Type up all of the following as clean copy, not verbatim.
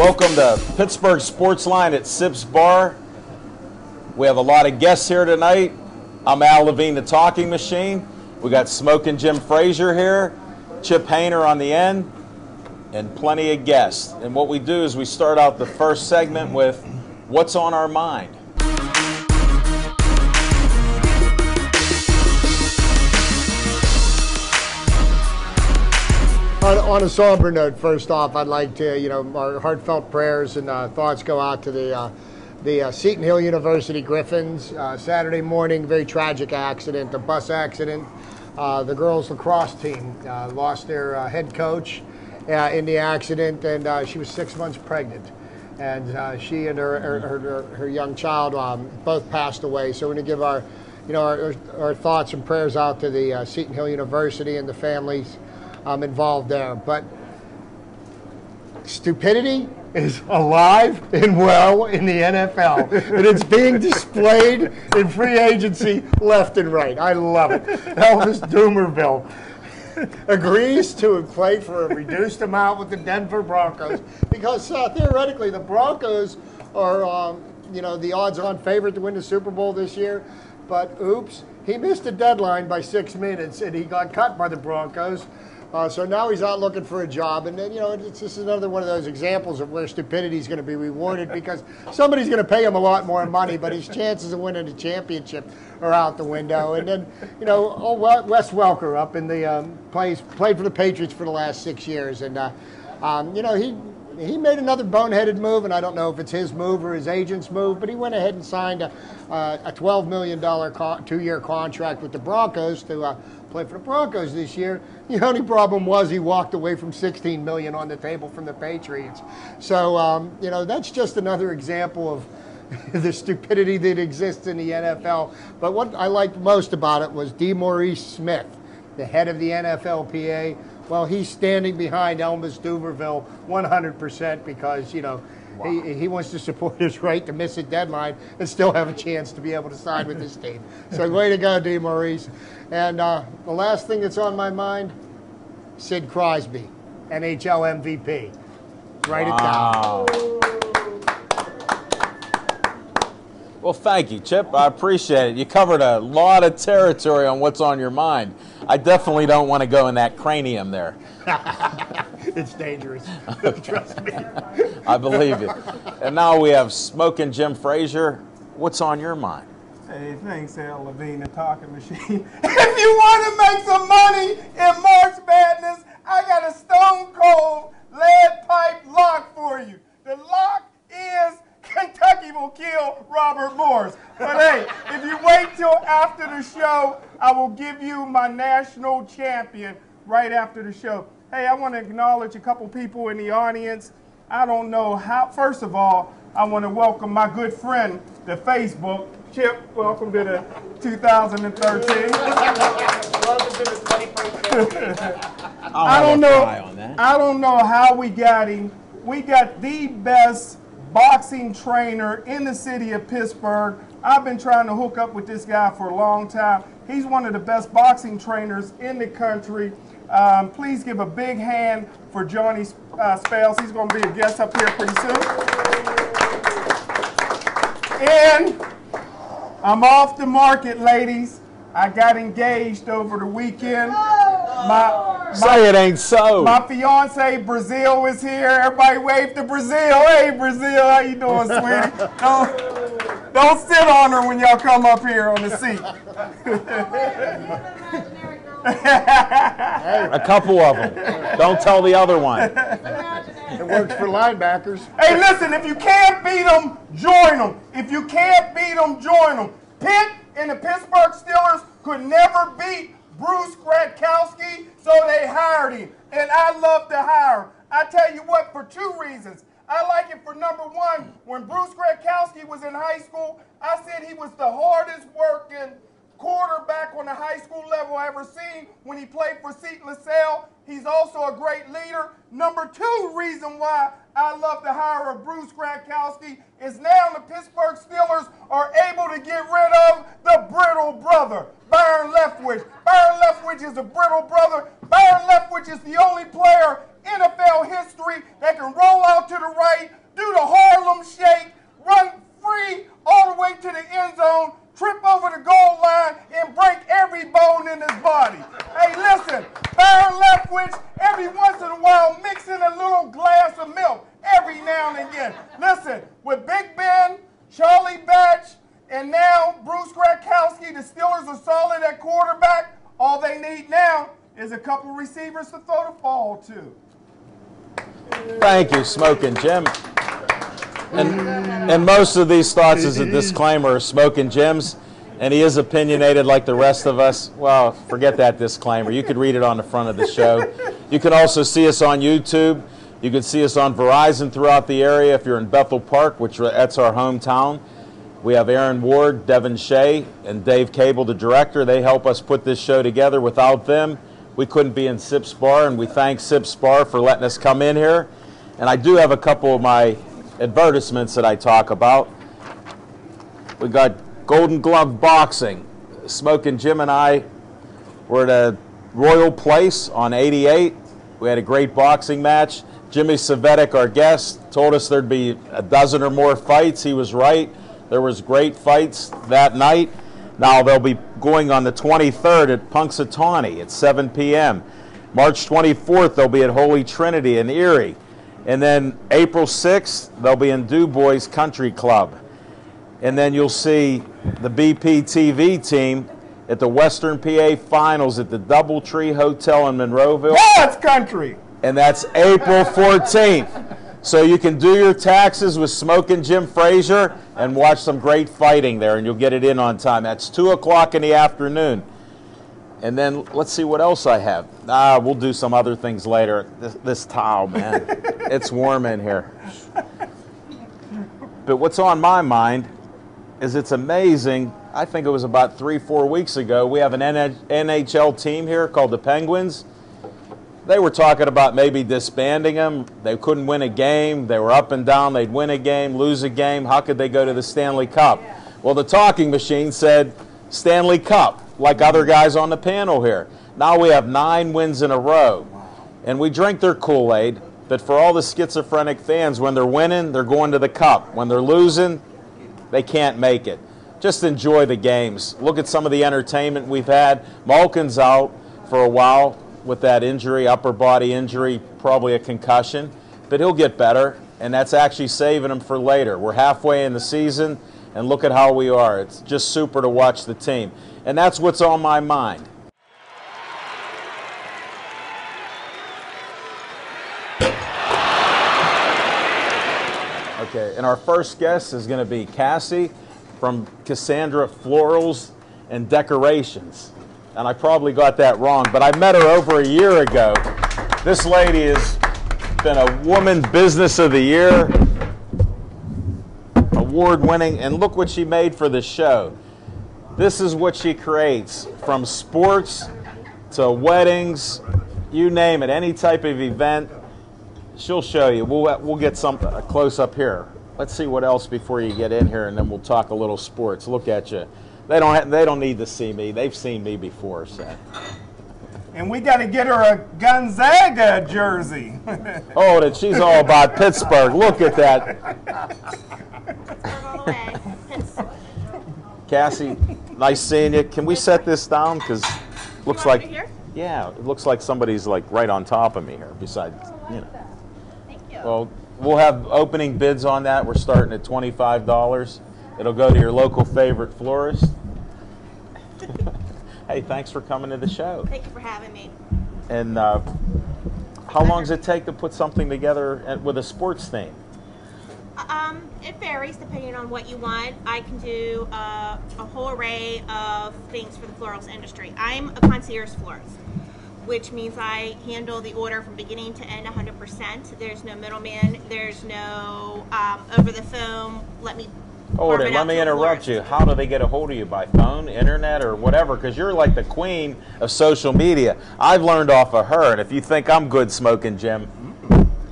Welcome to Pittsburgh Sports Line at Sips Bar. We have a lot of guests here tonight. I'm Al Levine, the Talking Machine. We got Smoking Jim Frazier here, Chip Hayner on the end, and plenty of guests. And what we do is we start out the first segment with what's on our mind. On a somber note, first off, I'd like to, our heartfelt prayers and thoughts go out to the Seton Hill University Griffins. Saturday morning, very tragic accident, a bus accident. The girls lacrosse team lost their head coach in the accident, and she was 6 months pregnant. And she and her young child both passed away. So we're going to give our thoughts and prayers out to the Seton Hill University and the families involved there. But stupidity is alive and well in the NFL, and it's being displayed in free agency left and right. I love it. Elvis Dumervil agrees to play for a reduced amount with the Denver Broncos because theoretically the Broncos are the odds-on favorite to win the Super Bowl this year. But oops, he missed a deadline by 6 minutes and he got cut by the Broncos. So now he's out looking for a job, and then it's just another one of those examples of where stupidity is going to be rewarded because somebody's going to pay him a lot more money, but his chances of winning the championship are out the window. And then Wes Welker up in the played for the Patriots for the last 6 years, and he made another boneheaded move, and I don't know if it's his move or his agent's move, but he went ahead and signed a $12 million 2-year contract with the Broncos to play for the Broncos this year. The only problem was he walked away from $16 million on the table from the Patriots. So, that's just another example of the stupidity that exists in the NFL. But what I liked most about it was DeMaurice Smith, the head of the NFLPA. Well, he's standing behind Elvis Dumervil 100% because, he wants to support his right to miss a deadline and still have a chance to be able to sign with his team. So way to go, DeMaurice. And the last thing that's on my mind, Sid Crosby, NHL MVP. Write it down. Well, thank you, Chip. I appreciate it. You covered a lot of territory on what's on your mind. I definitely don't want to go in that cranium there. It's dangerous. Trust me. I believe you. And now we have Smoking Jim Frazier. What's on your mind? Hey, thanks, Al Levine, the Talking Machine. If you want to make some money in March Madness, I got a stone cold lead pipe lock for you. The lock is Kentucky will kill Robert Morris. But hey, if you wait till after the show, I will give you my national champion right after the show. Hey, I want to acknowledge a couple people in the audience. I don't know how. First of all, I want to welcome my good friend to Facebook. Chip, welcome to the 2013. Welcome to the 21st. I don't know how we got him. We got the best boxing trainer in the city of Pittsburgh. I've been trying to hook up with this guy for a long time. He's one of the best boxing trainers in the country. Please give a big hand for Johnny Spales. He's going to be a guest up here pretty soon. And I'm off the market, ladies. I got engaged over the weekend. Say it ain't so. My fiance Brazil is here. Everybody wave to Brazil. Hey, Brazil, how you doing, sweetie? Don't sit on her when y'all come up here on the seat. A couple of them. Don't tell the other one. It works for linebackers. Hey, listen, if you can't beat them, join them. If you can't beat them, join them. Pitt and the Pittsburgh Steelers could never beat Bruce Gradkowski, so they hired him. And I love to hire him. I tell you what, for 2 reasons. I like it for number one, when Bruce Gradkowski was in high school, I said he was the hardest working quarterback on the high school level I ever seen when he played for Seton LaSalle. He's also a great leader. Number 2 reason why I love the hire of Bruce Gradkowski is now the Pittsburgh Steelers are able to get rid of the brittle brother, Byron Leftwich. Byron Leftwich is a brittle brother. Byron Leftwich is the only player NFL history that can roll out to the right, do the Harlem Shake, run free all the way to the end zone, trip over the goal line, and break every bone in his body. Hey, listen, Byron Leftwich, every once in a while, mixing a little glass of milk every now and again. Listen, with Big Ben, Charlie Batch, and now Bruce Gradkowski, the Steelers are solid at quarterback. All they need now is a couple receivers to throw the ball to. Thank you, Smoking Jim. And most of these thoughts as a disclaimer are Smoking Jim's, and he is opinionated like the rest of us. Well, forget that disclaimer. You could read it on the front of the show. You can also see us on YouTube. You can see us on Verizon throughout the area if you're in Bethel Park, which that's our hometown. We have Aaron Ward, Devin Shea, and Dave Cable, the director. They help us put this show together. Without them, we couldn't be in Sips Bar, and we thank Sips Bar for letting us come in here. And I do have a couple of my advertisements that I talk about. We got Golden Glove Boxing. Smoking Jim and I were at a Royal Place on 88. We had a great boxing match. Jimmy Savetic, our guest, told us there'd be a dozen or more fights. He was right. There was great fights that night. Now they'll be going on the 23rd at Punxsutawney at 7 p.m. March 24th, they'll be at Holy Trinity in Erie. And then April 6th, they'll be in Du Bois Country Club. And then you'll see the BPTV team at the Western PA Finals at the Doubletree Hotel in Monroeville. That's country. And that's April 14th. So you can do your taxes with Smoking Jim Frazier and watch some great fighting there, and you'll get it in on time. That's 2 o'clock in the afternoon. And then let's see what else I have. We'll do some other things later. This towel, man. It's warm in here. But what's on my mind is it's amazing. I think it was about 3-4 weeks ago. We have an NHL team here called the Penguins. They were talking about maybe disbanding them. They couldn't win a game. They were up and down. They'd win a game, lose a game. How could they go to the Stanley Cup? Well, the talking machine said Stanley Cup, like other guys on the panel here. Now we have 9 wins in a row. And we drink their Kool-Aid, but for all the schizophrenic fans, when they're winning, they're going to the Cup. When they're losing, they can't make it. Just enjoy the games. Look at some of the entertainment we've had. Malkin's out for a while with that injury, upper body injury, probably a concussion, but he'll get better, and that's actually saving him for later. We're halfway in the season, and look at how we are. It's just super to watch the team, and that's what's on my mind. Okay, and our first guest is going to be Cassie from Cassandra Florals and Decorations. And I probably got that wrong, but I met her over a year ago. This lady has been a Woman Business of the Year, award-winning, and look what she made for the show. This is what she creates, from sports to weddings, you name it, any type of event. She'll show you. We'll get something close up here. Let's see what else before you get in here, and then we'll talk a little sports. Look at you. They don't need to see me. They've seen me before, so. And we got to get her a Gonzaga jersey. Oh, that she's all about Pittsburgh. Look at that. Cassie, nice seeing you. Can we set this down? Because looks like, yeah, it looks like somebody's like right on top of me here. Besides, you know. Thank you. Well, we'll have opening bids on that. We're starting at $25. It'll go to your local favorite florist. Hey, thanks for coming to the show. Thank you for having me. And how long does it take to put something together with a sports theme? It varies depending on what you want. I can do a whole array of things for the florals industry. I'm a concierge florist, which means I handle the order from beginning to end 100%. There's no middleman. There's no over the phone. Let me interrupt you. How do they get a hold of you? By phone, internet, or whatever? Because you're like the queen of social media. I've learned off of her, and if you think I'm good, Smoking Jim,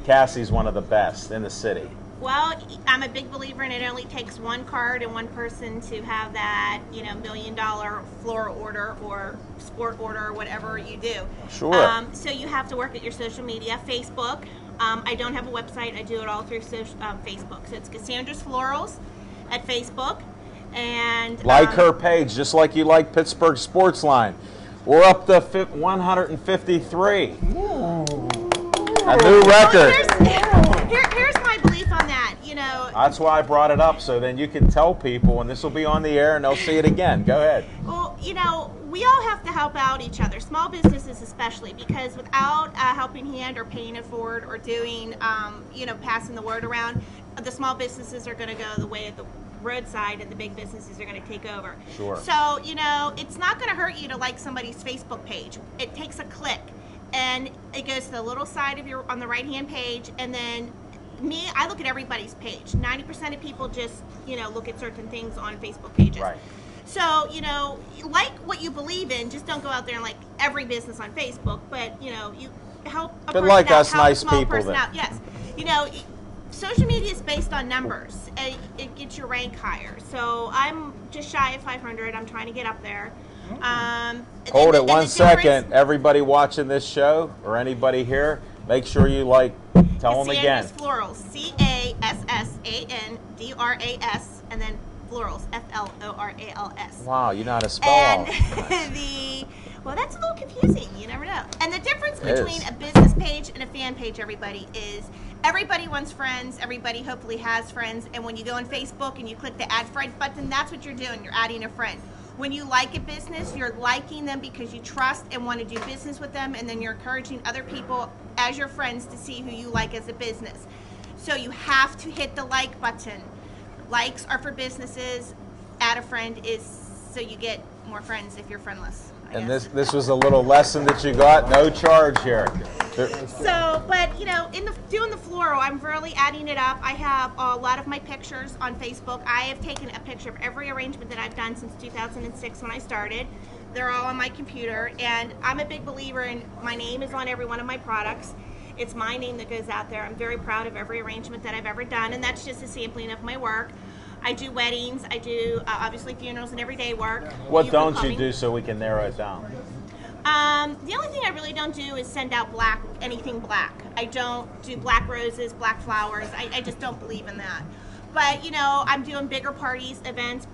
Cassie's one of the best in the city. Well, I'm a big believer in it only takes one card and one person to have that, $1 million floor order or sport order or whatever you do. Sure. So you have to work at your social media. Facebook. I don't have a website. I do it all through Facebook. So it's Cassandra's Florals at Facebook. And Like her page, just like you like Pittsburgh Sportsline. We're up to 153. A new record. Here's my belief on that. That's why I brought it up, so then you can tell people, and this will be on the air, and they'll see it again. Go ahead. Well, we all have to help out each other, small businesses especially, because without a helping hand or paying it forward or doing, passing the word around, the small businesses are going to go the way of the roadside and the big businesses are going to take over. Sure. So, it's not going to hurt you to like somebody's Facebook page. It takes a click, and it goes to the little side of on the right-hand page, and then I look at everybody's page. 90% of people just, look at certain things on Facebook pages. Right. So, like what you believe in, just don't go out there and like every business on Facebook, but, you help a person like out, us help a nice small people person then. out. Yes. Social media is based on numbers. It gets your rank higher. So I'm just shy of 500. I'm trying to get up there. Hold it 1 second. Everybody watching this show or anybody here, make sure you tell them again. Cassandra's Florals, CASSANDRAS, and then Florals, FLORALS. Wow, you know how to spell all. Well, that's a little confusing. You never know. And the difference It between is. a business page and a fan page, everybody, is everybody wants friends. Everybody hopefully has friends. And when you go on Facebook and you click the Add Friend button, that's what you're doing. You're adding a friend. When you like a business, you're liking them because you trust and want to do business with them, and then you're encouraging other people as your friends to see who you like as a business. So you have to hit the like button. Likes are for businesses. Add a friend is so you get more friends if you're friendless. And this was a little lesson that you got, no charge here. So, but in doing the floral, I'm really adding it up. I have a lot of my pictures on Facebook. I have taken a picture of every arrangement that I've done since 2006 when I started. They're all on my computer, and I'm a big believer in my name is on every one of my products. It's my name that goes out there. I'm very proud of every arrangement that I've ever done, and that's just a sampling of my work. I do weddings, I do obviously funerals and everyday work. What don't you do so we can narrow it down? The only thing I really don't do is send out anything black. I don't do black roses, black flowers. I just don't believe in that. But, I'm doing bigger parties, events,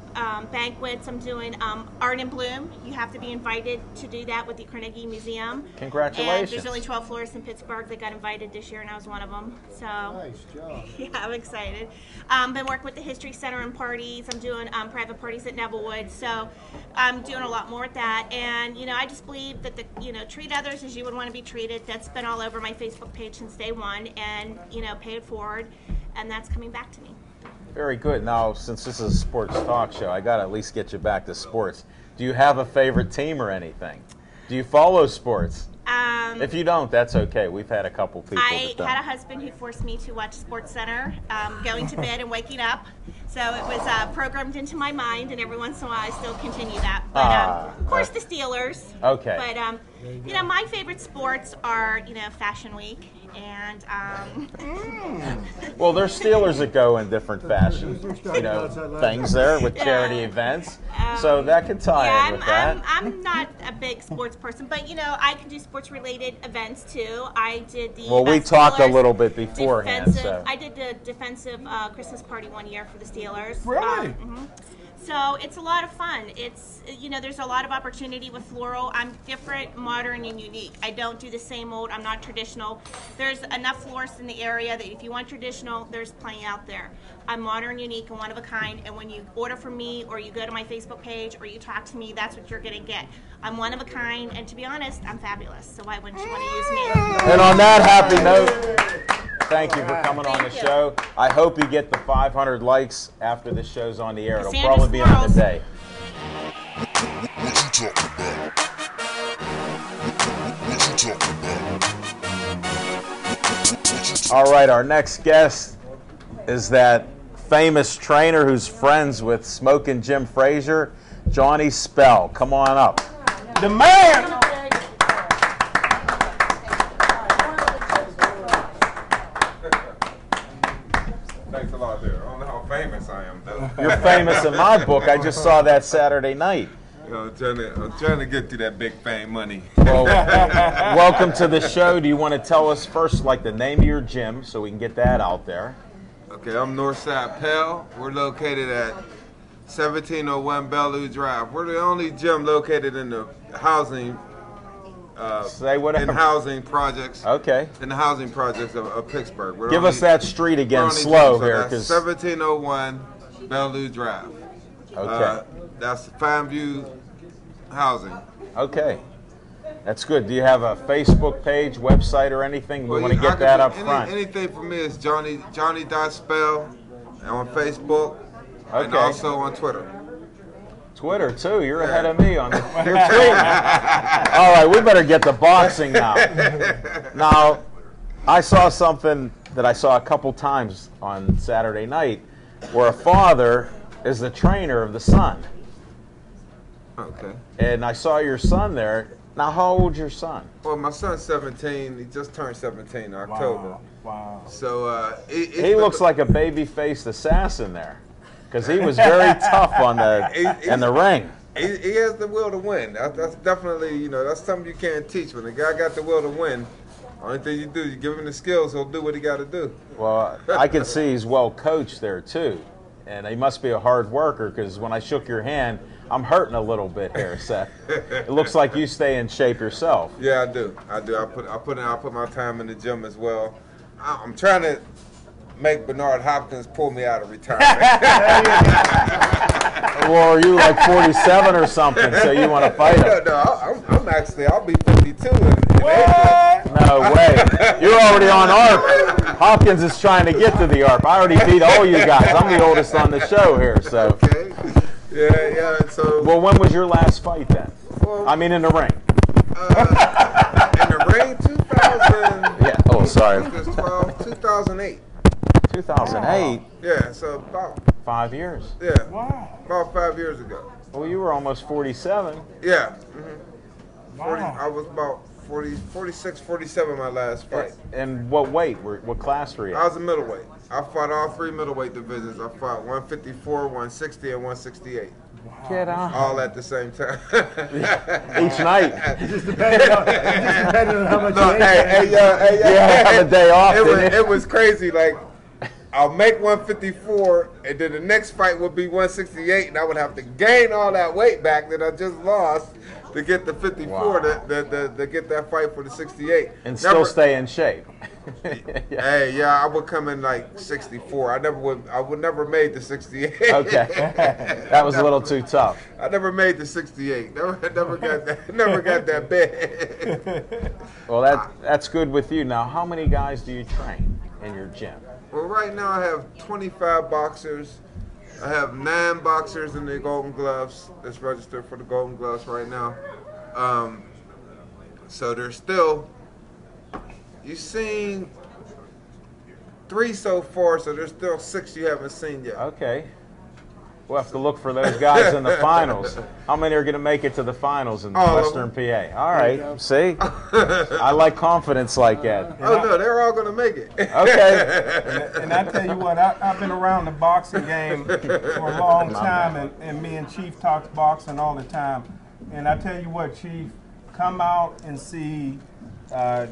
banquets. I'm doing Art in Bloom. You have to be invited to do that with the Carnegie Museum. Congratulations. And there's only 12 florists in Pittsburgh that got invited this year, and I was one of them. So Nice job. yeah, I'm excited. Been working with the History Center and parties. I'm doing private parties at Nevillewood. So I'm doing a lot more with that. And, I just believe that treat others as you would want to be treated. That's been all over my Facebook page since day one. And, pay it forward. And that's coming back to me. Very good. Now, since this is a sports talk show, I got to at least get you back to sports. Do you have a favorite team or anything? Do you follow sports? If you don't, that's okay. We've had a couple people I that had a don't. husband who forced me to watch SportsCenter, going to bed and waking up. So it was programmed into my mind, and every once in a while I still continue that. But of course, the Steelers. Okay. But my favorite sports are Fashion Week and. Well, there's Steelers that go in different fashions, things there with charity events. So that could tie in with that. I'm not a big sports person, but I can do sports-related events too. I did the. Well, we talked a little bit beforehand. So. I did the defensive Christmas party one year for the Steelers. Really? So it's a lot of fun. It's there's a lot of opportunity with floral. I'm different, modern, and unique. I don't do the same old. I'm not traditional. There's enough florists in the area that if you want traditional, there's plenty out there. I'm modern, unique, and one of a kind. And when you order from me, or you go to my Facebook page, or you talk to me, that's what you're gonna get. I'm one of a kind, and to be honest, I'm fabulous. So why wouldn't you want to use me? And on that happy note, thank you for coming on the show. I hope you get the 500 likes after this show's on the air. It'll Cassandra's probably be on the Florals. day. What you talking about? What you talking about? All right, our next guest is that famous trainer who's friends with Smokin' Jim Frazier, Johnny Spell. Come on up. The man. though. You're famous in my book. I just saw that Saturday night. You know, I'm trying to get to that big fame money. Well, welcome to the show. Do you want to tell us first, like, the name of your gym so we can get that out there? Okay, I'm Northside Pell. We're located at 1701 Bellevue Drive. We're the only gym located in the housing Say whatever. in housing projects. Okay. In the housing projects of Pittsburgh. We're Give us that street we're again, only slow gym, so here, that's because 1701 Bellevue Drive. okay, That's Fanview Housing. okay, that's good. Do you have a Facebook page, website, or anything? We want to I get can that do up front. Anything for me is Johnny.Spell on Facebook and Okay. also on Twitter. Twitter too. You're ahead of me on the. You're tweeting. All right, we better get to boxing now. Now, I saw something that I saw a couple times on Saturday night, where a father is the trainer of the son, Okay. and I saw your son there. Now, how old's your son? Well, my son's 17. He just turned 17 in October. Wow. So He looks like a baby-faced assassin there, because he was very tough on in the ring. He has the will to win. That's definitely, you know, that's something you can't teach. When a guy got the will to win, only thing you do, you give him the skills, he'll do what he got to do. Well, I can see he's well coached there too, and he must be a hard worker, because when I shook your hand, I'm hurting a little bit here, Seth. It looks like you stay in shape yourself. Yeah, I do. I put my time in the gym as well. I'm trying to make Bernard Hopkins pull me out of retirement. Well, are you like 47 or something, so you want to fight him? No, I'm actually, I'll be 52 in April. No way. You're already on ARP. Hopkins is trying to get to the ARP. I already beat all you guys. I'm the oldest on the show here, so. Okay. Yeah, so. Well, when was your last fight then? Well, I mean, in the ring. in the ring, 2000. Yeah. Oh, sorry. 2008. 2008. Yeah, so about 5 years. yeah, Wow. about 5 years ago. Well, you were almost 47. Yeah, 40, I was about 46, 47 my last fight. And what weight? What class were you? I was a middleweight. I fought all three middleweight divisions. I fought 154, 160, and 168. Get on. All at the same time. Each night. Just depending on how much No, you ate. hey, Yeah, have a day off, didn't you? It was crazy. Like, I'll make 154, and then the next fight would be 168, and I would have to gain all that weight back that I just lost to get the 54 Wow. to get that fight for the 68. And still stay in shape. Hey, yeah, I would come in like 64. I would never made the 68. Okay. That was a little too tough. I never made the 68. Never got that. Never got that bad. Well, that's good with you. Now, how many guys do you train in your gym? Well, right now I have 25 boxers. I have 9 boxers in the Golden Gloves that's registered for the Golden Gloves right now. So there's still, you've seen 3 so far, so there's still 6 you haven't seen yet. Okay. We'll have to look for those guys in the finals. How many are going to make it to the finals in All of Western PA? All right. See? I like confidence like that. Oh, no, they're all going to make it. Okay. And I tell you what, I've been around the boxing game for a long time, and me and Chief talks boxing all the time. And I tell you what, Chief, come out and see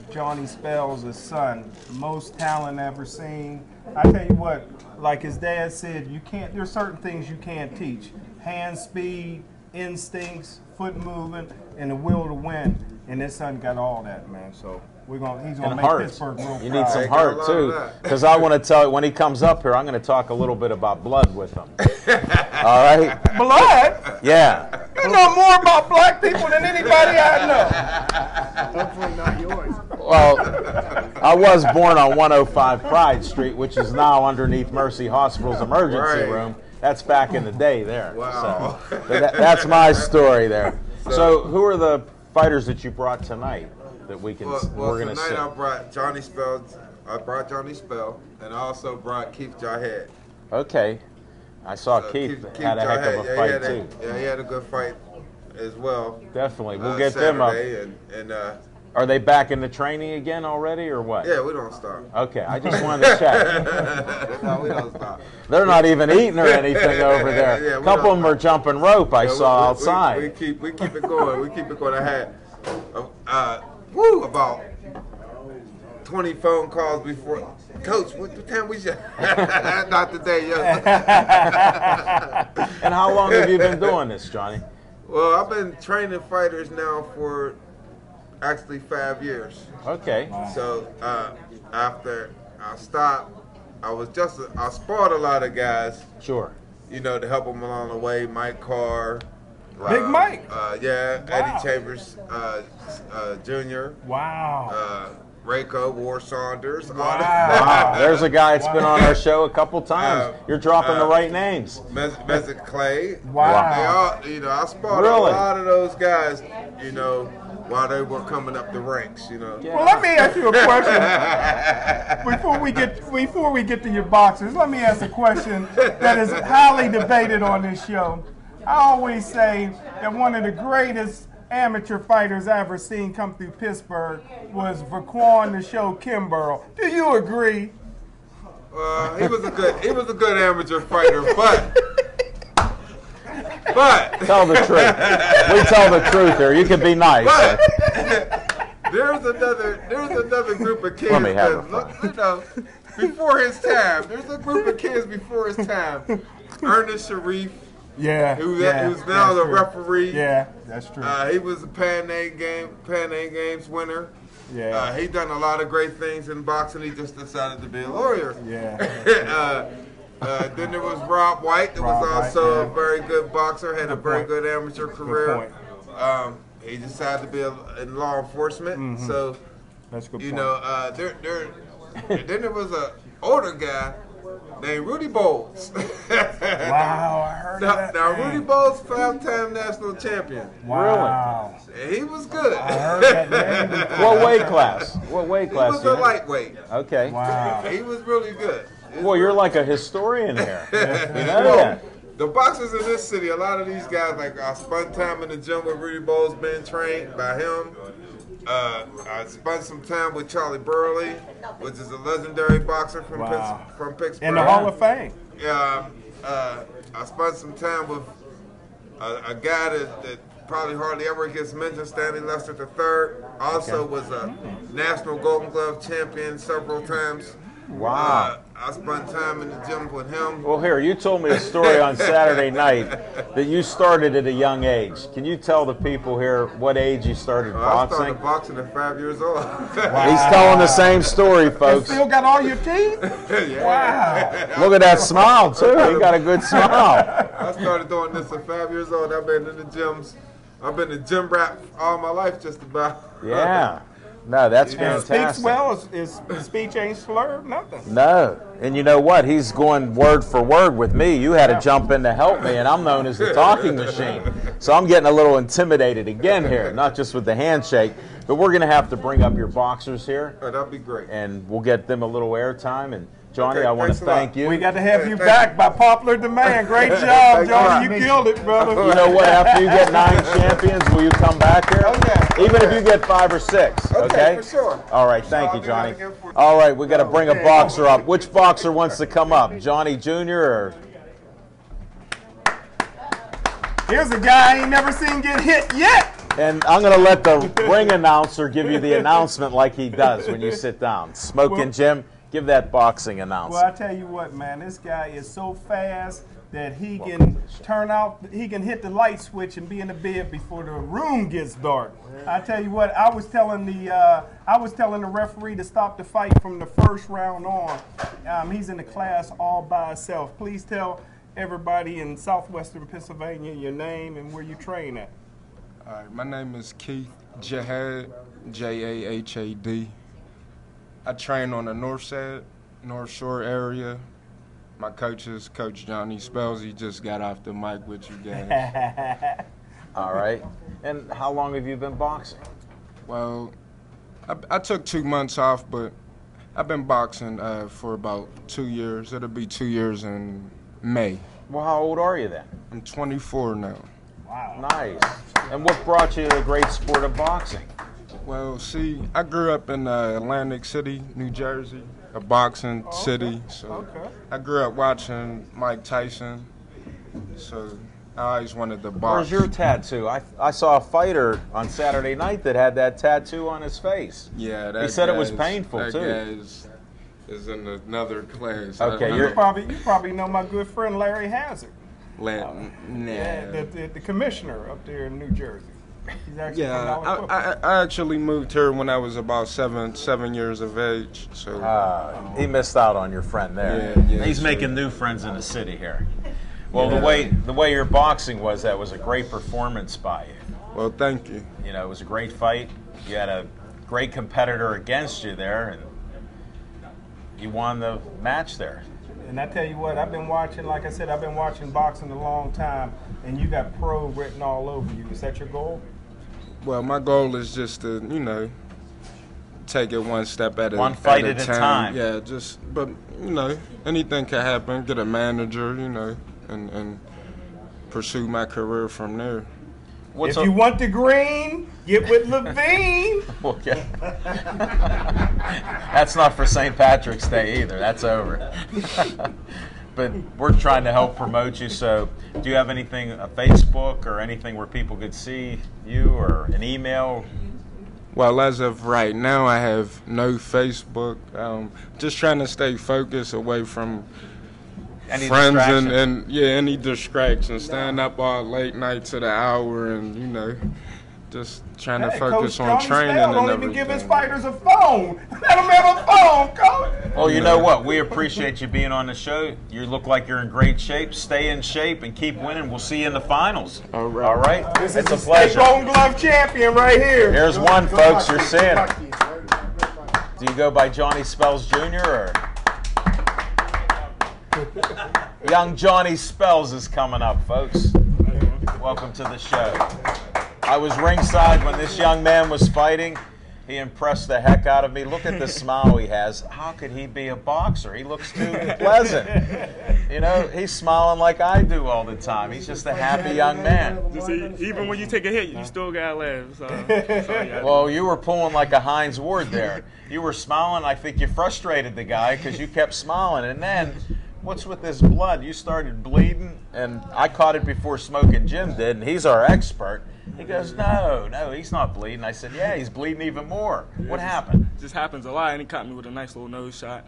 Johnny Spell's son, most talent ever seen. I tell you what, like his dad said, there's certain things you can't teach. Hand speed, instincts, foot movement, and the will to win. And this son got all that, man. So he's gonna And make heart. Pittsburgh real You proud. need some They got a heart lot too, of that. because I want to tell you when he comes up here, I'm going to talk a little bit about blood with him. All right? Blood? Yeah. You know more about black people than anybody I know. Hopefully not yours. Well, I was born on 105 Pride Street, which is now underneath Mercy Hospital's emergency Right. room. That's back in the day there. Wow. So, but that's my story there. So who are the fighters that you brought tonight that we can Well, we're going to tonight see? I brought Johnny Spell. And I also brought Keith Jahed. Okay. I saw So Keith had a heck of a Jahed, fight too. Yeah, he had a good fight as well. Definitely. We'll get them up. Saturday, and Are they back into training again already, or what? Yeah, we don't stop. Okay, I just wanted to check. No, we don't stop. They're not even eating or anything over there. Yeah, A couple of them are jumping rope. I saw outside. We keep it going. We keep it going. I had about 20 phone calls before. Coach, what time we should? Not today, yo. And how long have you been doing this, Johnny? Well, I've been training fighters now for actually 5 years. Okay. So after I stopped, I sparred a lot of guys, Sure. you know, to help them along the way. Mike Carr. Big Mike. Yeah, Wow. Eddie Chambers Jr. Wow. Rayco, War Saunders. Wow. There's a guy that's been on our show a couple times. You're dropping the right names. Mezzik Clay. Wow. They all, you know, I sparred Really? a lot of those guys, you know, while they were coming up the ranks, you know. Well, let me ask you a question before we get to your boxers. Let me ask a question that is highly debated on this show. I always say that one of the greatest amateur fighters I ever seen come through Pittsburgh was Vaquan the Show Kimbrough. Do you agree? He was a good amateur fighter, but Tell the truth. We tell the truth here. You can be nice. there's another group of kids Let me have that, you know, before his time. There's a group of kids before his time. Ernest Sharif, Yeah. who's now the referee. Yeah, that's true. He was a Pan Am Games winner. Yeah. He done a lot of great things in boxing. He just decided to be a lawyer. Yeah. Then there was Rob White, that Rob was White, also yeah. a very good boxer, had a very point. good amateur career. He decided to be in law enforcement. So, That's a good you point. know, then there was a older guy named Rudy Bowles. Wow, I heard of that. Now name. Rudy Bowles, 5-time national champion. Wow. And he was good. I heard that name before. What weight class? What weight He class? was do a you- lightweight. Okay. Wow. He was really good. Well, you're like a historian here. You know Well, that. the boxers in this city, a lot of these guys, like I spent time in the gym with Rudy Bowles being trained by him. I spent some time with Charlie Burley, which is a legendary boxer from Wow. from Pittsburgh. In the Hall of Fame. I spent some time with a guy that probably hardly ever gets mentioned, Stanley Lester III. Also was a national Golden Glove champion several times. Wow. I spent time in the gym with him. Well, here, you told me a story on Saturday night that you started at a young age. Can you tell the people here what age you started I boxing? started boxing at 5 years old. He's telling the same story, folks. Still got all your teeth? Yeah. Look at that smile, too. He got a good smile. I started doing this at 5 years old. I've been in the gyms. I've been a gym rat all my life, just about. Yeah. No, that's And fantastic. speaks well. His speech ain't slurred, nothing. No. And you know what? He's going word for word with me. You had to jump in to help me, and I'm known as the talking machine. So I'm getting a little intimidated again here, not just with the handshake, but we're going to have to bring up your boxers here, Oh, that'd be great. and we'll get them a little airtime. And Johnny, Okay, I want thanks to a lot. thank you. We got to have you Thank back by popular demand. Great job, Thanks a Johnny. lot. You killed it, brother. You know what? After you get 9 champions, will you come back here? Okay. Even if you get 5 or 6, okay? for sure. All right, thank I'll you, do Johnny. that again for you. All right, we got to bring a boxer up. Which boxer wants to come up? Johnny Jr. or Here's a guy I ain't never seen get hit yet. And I'm going to let the ring announcer give you the announcement like he does when you sit down. Smoking Jim, give that boxing Well, announcement. I tell you what, man, this guy is so fast that he can he can hit the light switch and be in the bed before the room gets dark. I tell you what, I was telling the referee to stop the fight from the first round on. He's in the class all by himself. Please tell everybody in southwestern Pennsylvania your name and where you train at. All right, my name is Keith Jahad, Jahad. I train on the north side, North Shore area. My coach is Coach Johnny Spells. He just got off the mic with you guys. All right. And how long have you been boxing? Well, I took 2 months off, but I've been boxing for about 2 years. It'll be 2 years in May. Well, how old are you then? I'm 24 now. Nice. And what brought you to the great sport of boxing? Well, see, I grew up in Atlantic City, New Jersey, a boxing city. So I grew up watching Mike Tyson. So I always wanted to box. Where's your tattoo? I saw a fighter on Saturday night that had that tattoo on his face. Yeah, that he said it was guy painful that too. guy is in another class. Okay, You probably know my good friend Larry Hazard. Nah. The commissioner up there in New Jersey. He's actually from Yeah, Alabama. I actually moved here when I was about seven years of age. So He missed out on your friend there. Yeah, He's sure. making new friends in the city here. Well, the way your boxing was, that was a great performance by you. Well, thank you. You know, it was a great fight. You had a great competitor against you there, and you won the match there. And I tell you what, I've been watching, like I said, I've been watching boxing a long time, and you got pro written all over you. Is that your goal? Well, my goal is just to, take it one step at One fight at a time. Yeah, but anything can happen. Get a manager, and pursue my career from there. If you want the green, get with Levine. Okay. That's not for St. Patrick's Day either. That's over. But we're trying to help promote you. So do you have anything, a Facebook or anything where people could see you, or an email? Well, as of right now, I have no Facebook. Just trying to stay focused away from Any friends distractions? and any distractions. Staying up all late night to the hour and, just trying to focus Coach on Johnny training Spell and don't everything. even give his fighters a phone. Let them have a phone, Coach. Well, you know what? We appreciate you being on the show. You look like you're in great shape. Stay in shape and keep winning. We'll see you in the finals. All right. All right? This It's is a the pleasure. Golden Glove champion right here. Here's one, folks. You're seeing it. Do you go by Johnny Spells Jr. or? Young Johnny Spells is coming up, folks. Welcome to the show. I was ringside when this young man was fighting. He impressed the heck out of me. Look at the smile he has. How could he be a boxer? He looks too pleasant. He's smiling like I do all the time. He's just a happy young man. Even when you take a hit, you still gotta laugh. So Well, you were pulling like a Heinz Ward there. You were smiling. I think you frustrated the guy because you kept smiling. And then, what's with this blood? You started bleeding, and I caught it before Smoking Jim did, and he's our expert. He goes, no, he's not bleeding. I said, yeah, he's bleeding even more. What happened? just happens a lot, and he caught me with a nice little nose shot.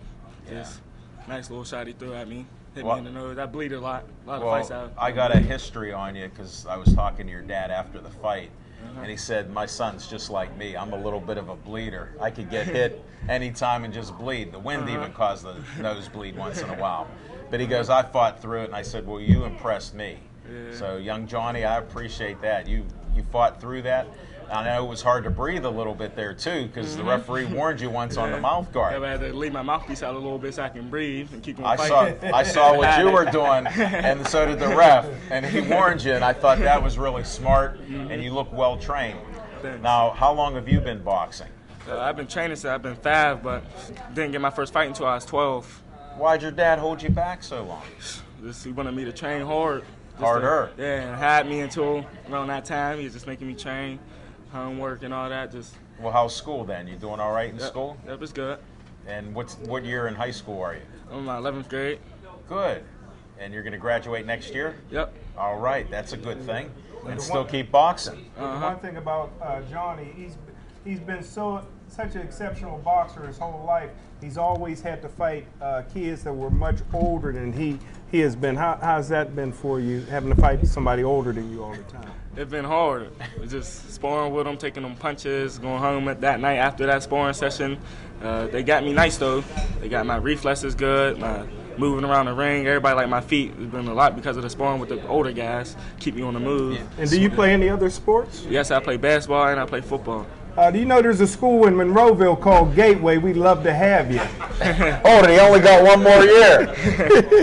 Just nice little shot he threw at me. Hit me in the nose. I bleed a lot of fights out. I got a history on you because I was talking to your dad after the fight, and he said, my son's just like me. I'm a little bit of a bleeder. I could get hit anytime and just bleed. The wind even caused the nosebleed once in a while. But he goes, I fought through it, and I said, well, you impressed me. Yeah. So, young Johnny, I appreciate that. You fought through that. I know it was hard to breathe a little bit there, too, because the referee warned you once on the mouth guard. I had to leave my mouthpiece out a little bit so I can breathe and keep on fighting. I saw what you were doing, and so did the ref, and he warned you, and I thought that was really smart, and you look well trained. Thanks. Now, how long have you been boxing? I've been training since I've been 5, but didn't get my first fight until I was 12. Why'd your dad hold you back so long? He wanted me to train hard. Harder? And had me until around that time. He was just making me train, homework and all that. Well, how's school then? You doing all right in school? Yep, it's good. And what year in high school are you? I'm in my 11th grade. Good. And you're going to graduate next year? Yep. All right, that's a good thing. And still keep boxing. The one thing about Johnny, he's been such an exceptional boxer his whole life. He's always had to fight kids that were much older than he has been. How's that been for you, having to fight somebody older than you all the time? It's been hard. It's just sparring with them, taking them punches, going home at that night after that sparring session. They got me nice though. They got my reflexes good, my moving around the ring. Everybody like my feet. It's been a lot because of the sparring with the older guys. Keep me on the move. And do you play any other sports? Yes, I play basketball and I play football. Do you know there's a school in Monroeville called Gateway? We'd love to have you. Oh, and he only got one more year.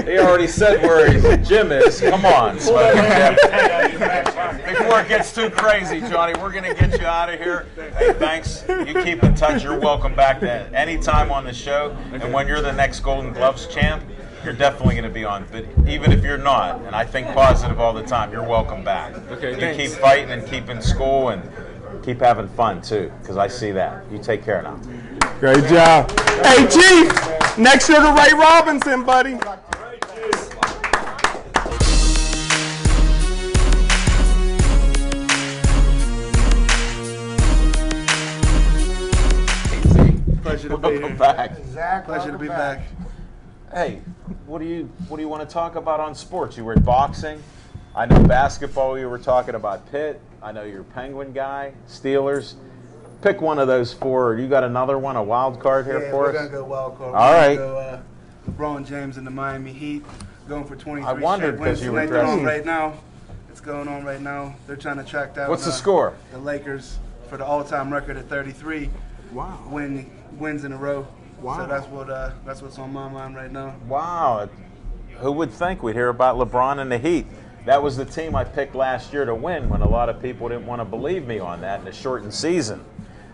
He already said where his gym is. Come on, Smoking Jim. Before it gets too crazy, Johnny, we're going to get you out of here. Hey, thanks. You keep in touch. You're welcome back at any time on the show. And when you're the next Golden Gloves champ, you're definitely going to be on. But even if you're not, and I think positive all the time, you're welcome back. Okay, you thanks. keep fighting and keep in school, and keep having fun too, because I see that. You take care now. Great job. Hey, Chief, next year to Ray Robinson, buddy. Pleasure to be Welcome here. back. Zach, Pleasure to be back. Hey, what do you want to talk about on sports? You were in boxing. I know basketball. You were talking about Pitt. I know you're a Penguin guy. Steelers. Pick one of those four. You got another one, a wild card here for we're us? gonna go wild card. All right. Go, LeBron James and the Miami Heat going for 23 I wondered straight wins. 'cause you were Tonight they're on dressed- right now. It's going on right now. They're trying to track down. What's the score? The Lakers for the all-time record at 33. Wow. Wins in a row. Wow. So that's what's on my mind right now. Wow. Who would think we'd hear about LeBron and the Heat? That was the team I picked last year to win when a lot of people didn't want to believe me on that in a shortened season.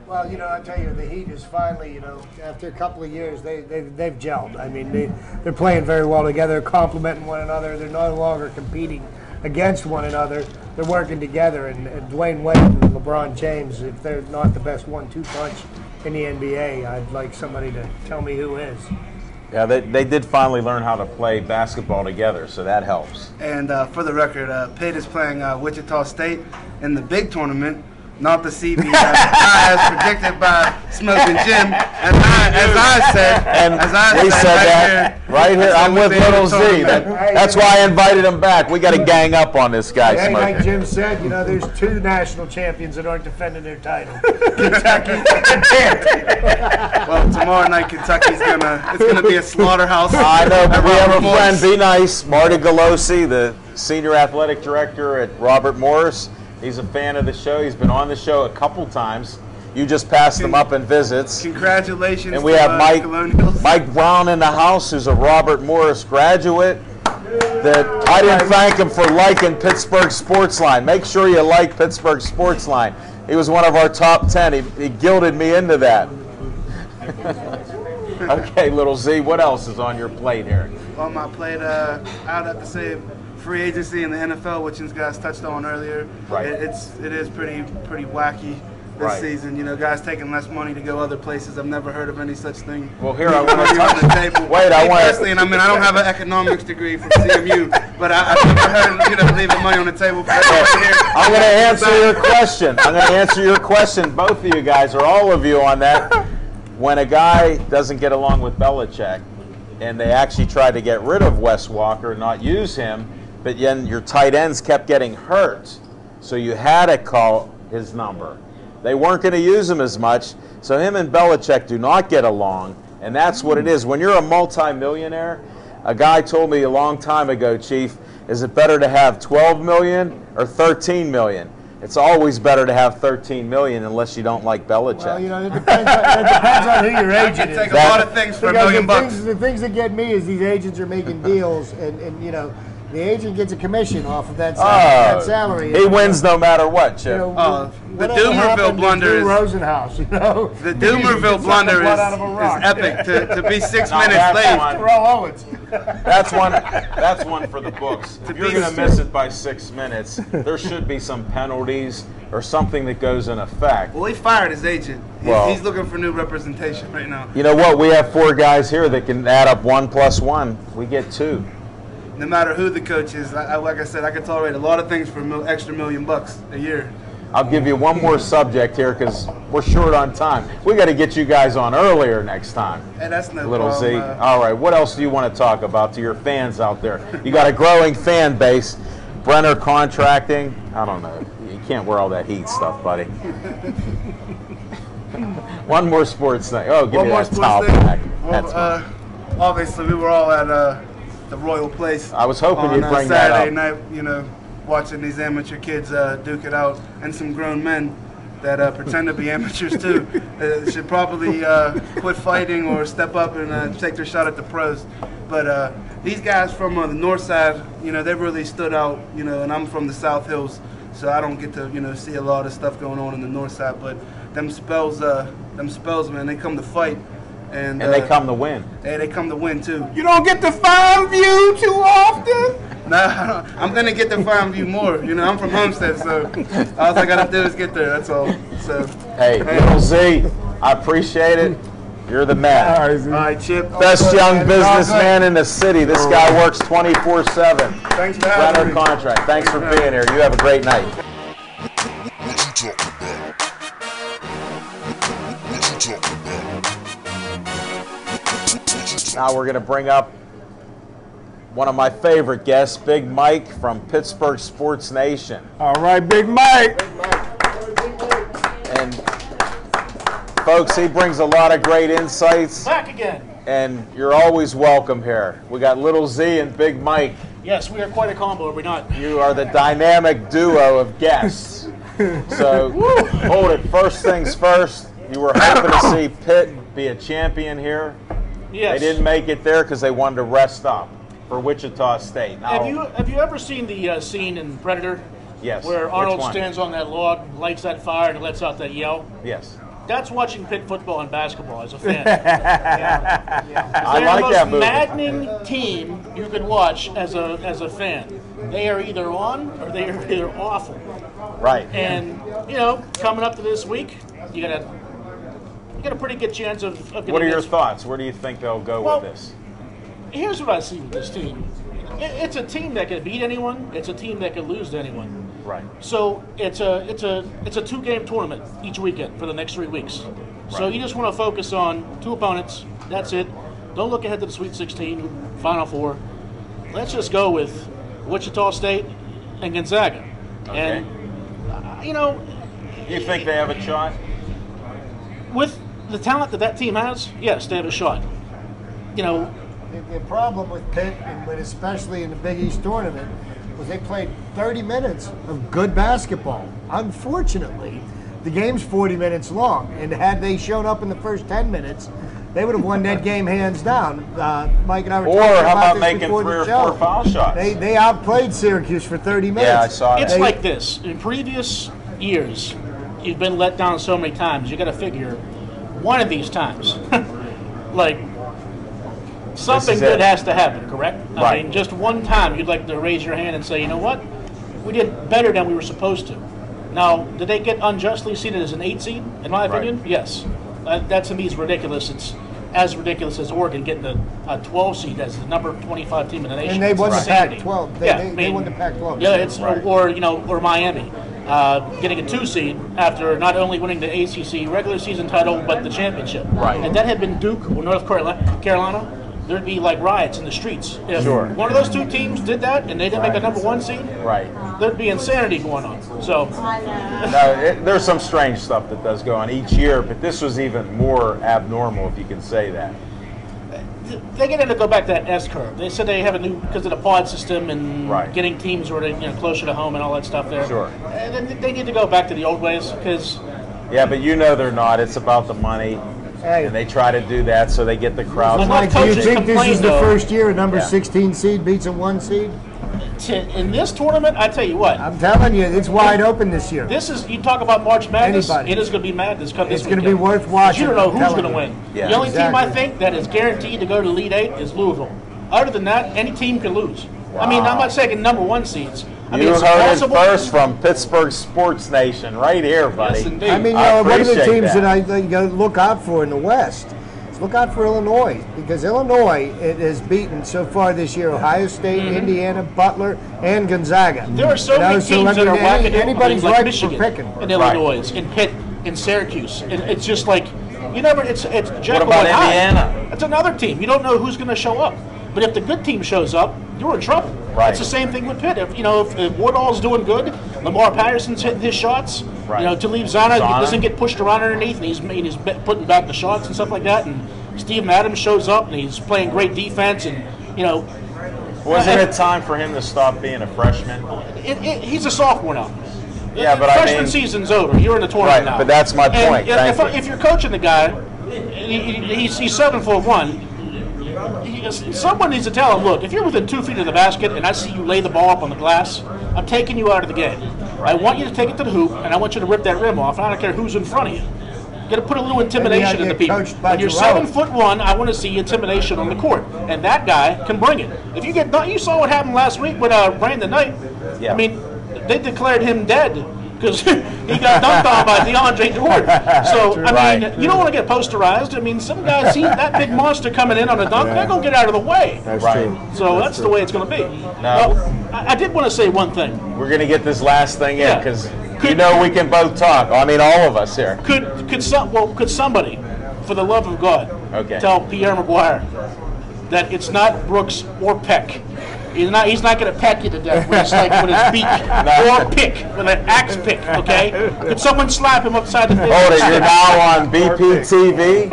Well, I tell you, the Heat is finally, after a couple of years, they've gelled. I mean, they're playing very well together, complementing one another. They're no longer competing against one another. They're working together. And Dwayne Wade and LeBron James, if they're not the best 1-2 punch in the NBA, I'd like somebody to tell me who is. Yeah, they did finally learn how to play basketball together, so that helps. And for the record, Pitt is playing Wichita State in the big tournament, not the CB as predicted by Smoking Jim. As I said, And we said right that here, right here. I'm with the big Little Z. tournament. That's why I invited him back. We got to gang up on this guy, Hey, like Smoking. Jim said, there's two national champions that aren't defending their title: Kentucky and Pitt. Well, tomorrow night Kentucky's gonna be a slaughterhouse. I know, but we have a Robert friend. Morris. Be nice, Marty Galosi, the senior athletic director at Robert Morris. He's a fan of the show. He's been on the show a couple times. You just passed him up in visits. Congratulations. And we to, have Mike Colonials. Brown in the house, who's a Robert Morris graduate. That I didn't thank him for liking Pittsburgh Sportsline. Make sure you like Pittsburgh Sportsline. He was one of our top 10. He guilted me into that. Okay, Little Z, what else is on your plate here? On my plate, I'd have to say free agency in the NFL, which you guys touched on earlier. Right. It is pretty wacky this Right. season. Guys taking less money to go other places. I've never heard of any such thing. Well, here I want to Money on the touch. table. Wait, I Me want personally, and I don't have an economics degree from CMU, but I've never heard leaving money on the table for everybody here. I'm going to answer your question. I'm going to answer your question, both of you guys, or all of you on that. When a guy doesn't get along with Belichick, and they actually tried to get rid of Wes Walker, not use him, but then your tight ends kept getting hurt, so you had to call his number. They weren't going to use him as much, so him and Belichick do not get along, and that's what it is. When you're a multimillionaire, a guy told me a long time ago, Chief, is it better to have 12 million or 13 million? It's always better to have 13 million unless you don't like Belichick. Well, it depends on who your I agent can is. take a lot of things for $1 million bucks. The things that get me is these agents are making deals, and the agent gets a commission off of that salary. He wins no matter what, Chip. The Whatever Doomerville happened to blunder Drew is Rosenhaus, the Doomerville blunder is epic. To be 6 No, minutes that's late. one. Terrell Owens. That's one for the books. If you're be going to miss it by 6 minutes, there should be some penalties or something that goes in effect. Well, he fired his agent. Well- He's looking for new representation right now. You know what? We have 4 guys here that can add up 1 + 1. We get 2. No matter who the coach is, like I said, I can tolerate a lot of things for extra $1 million bucks a year. I'll give you one more subject here because we're short on time. We got to get you guys on earlier next time. And that's no Little Z. problem. All right, what else do you want to talk about to your fans out there? You got a growing fan base. Brenner Contracting. I don't know. You can't wear all that heat stuff, buddy. One more sports thing. Oh, give One me more that towel sports thing. back. Well, That's fine. obviously, we were all at the Royal Place. I was hoping on, you'd bring that Saturday up. night, watching these amateur kids duke it out, and some grown men that pretend to be amateurs too should probably quit fighting or step up and take their shot at the pros. But these guys from the north side, they really stood out. And I'm from the South Hills, so I don't get to see a lot of stuff going on in the north side. But them spells, man, they come to fight. And they come to win. Hey, they come to win too. You don't get to Farm View too often? Nah, I'm gonna get to Farm View more. You know, I'm from Homestead, so all I gotta do is get there. That's all. So. Hey, Little Z, I appreciate it. You're the man. All right, Chip. Best young businessman in the city. This guy works 24/7. Thanks for having Rental me. contract. Thanks for being here. You have a great night. Now we're going to bring up one of my favorite guests, Big Mike from Pittsburgh Sports Nation. All right, Big Mike. And folks, he brings a lot of great insights. Back again. And you're always welcome here. We got Little Z and Big Mike. Yes, we are quite a combo, are we not? You are the dynamic duo of guests. So hold it. First things first, you were hoping to see Pitt be a champion here. Yes. They didn't make it there because they wanted to rest up for Wichita State. Now, Have you ever seen the scene in Predator? Yes. Where Which Arnold one? stands on that log, lights that fire, and lets out that yell? Yes. That's watching Pitt football and basketball as a fan. Yeah. I They're like the that most movie. maddening team you can watch as a fan. They are either on or they are either awful. Right. And coming up to this week, you got a pretty good chance of getting What are your this. thoughts? Where do you think they'll go Well, with this? Here's what I see with this team. It's a team that can beat anyone. It's a team that can lose to anyone. Right. So it's a 2-game tournament each weekend for the next 3 weeks. So Right. you just want to focus on 2 opponents. That's it. Don't look ahead to the Sweet 16, Final Four. Let's just go with Wichita State and Gonzaga. Okay. And You think they have a shot? with the talent that team has, yes, they have a shot. The problem with Pitt, and especially in the Big East tournament, was they played 30 minutes of good basketball. Unfortunately, the game's 40 minutes long, and had they shown up in the first 10 minutes, they would have won that game hands down. Mike and I were Or talking how about this making before 3 the or show. 4 foul shots? They outplayed Syracuse for 30 minutes. Yeah, I saw that. It's like this. In previous years, you've been let down so many times. You got to figure one of these times, like something is good it. has to happen. Correct? I Right. mean, just one time you'd like to raise your hand and say, you know what, we did better than we were supposed to. Now, did they get unjustly seeded as an 8 seed? In my opinion, yes. That to me is ridiculous. It's as ridiculous as Oregon getting a 12 seed as the number 25 team in the nation. And they It's won the insanity. Pac-12. They They won the Pac-12. Yeah, it's Right. or Miami getting a 2 seed after not only winning the ACC regular season title but the championship. Right. And that had been Duke or North Carolina. There'd be like riots in the streets. If Sure. one of those 2 teams did that and they didn't make a number 1 seed, Right. there'd be insanity going on. So No, there's some strange stuff that does go on each year, but this was even more abnormal, if you can say that. they get in to go back to that S curve. They said they have a new because of the pod system and Right. getting teams sort of closer to home and all that stuff there. Sure. And then they need to go back to the old ways because Yeah, but you know they're not. It's about the money, Hey. and they try to do that so they get the crowd. Well, Mike, do you coaches think this complain, is the though. first year a number Yeah. 16 seed beats a 1 seed? in this tournament, I tell you what, I'm telling you, it's wide open this year. this is you talk about March Madness. Anybody. It is going to be madness. It's going to be worth But watching. you don't know I'm who's telling going to you. win. Yeah, The only team I exactly. think that is guaranteed to go to the Elite 8 is Louisville. Other than that, any team can lose. I mean, I'm not saying number 1 seeds. I mean, You it's heard possible. it first from Pittsburgh Sports Nation, right here, buddy. Yes, indeed. I mean, I one of the appreciate teams that. that I go look out for in the West is look out for Illinois, because Illinois it has beaten so far this year Ohio State, Indiana, Butler, and Gonzaga. There are so many so, teams that are whacking anybody's like right Michigan, for picking. in Illinois, in Pitt, in Syracuse. It's just like it's Jekyll about and Hyde. Indiana? It's another team. You don't know who's going to show up. But if the good team shows up, you're in trouble. Right. It's the same thing with Pitt. If Wardall's doing good, Lamar Patterson's hitting his shots. Right. Talib Zana Zana. doesn't get pushed around underneath, and he's putting back the shots and stuff like that. And Steven Adams shows up, and he's playing great defense, and Wasn't it time for him to stop being a freshman? he's a sophomore now. Yeah, but I freshman mean- season's over. You're in the tournament Right, now. but that's my And point. Thank you. if you're coaching the guy, he's 7'1". Someone needs to tell him, look, if you're within 2 feet of the basket and I see you lay the ball up on the glass, I'm taking you out of the game. I want you to take it to the hoop, and I want you to rip that rim off, and I don't care who's in front of you. Got to put a little intimidation into people. When you're 7'1", I want to see intimidation on the court, and that guy can bring it. If you get, you saw what happened last week with Brandon Knight. Yeah. I mean, they declared him dead because he got dunked on by DeAndre Jordan. So I mean, you don't want to get posterized. I mean, some guys see that big monster coming in on a dunk, they're gonna get out of the way. That's true. So that's the way it's gonna be. Well, I did want to say one thing. We're gonna get this last thing in because you know we can both talk. I mean, all of us here. Could somebody, for the love of God, tell Pierre Maguire that it's not Brooks or Peck. He's not going to peck you to death with his beak or pick with an axe pick. Okay? Could someone slap him upside the face? Hold it. You're now on BPTV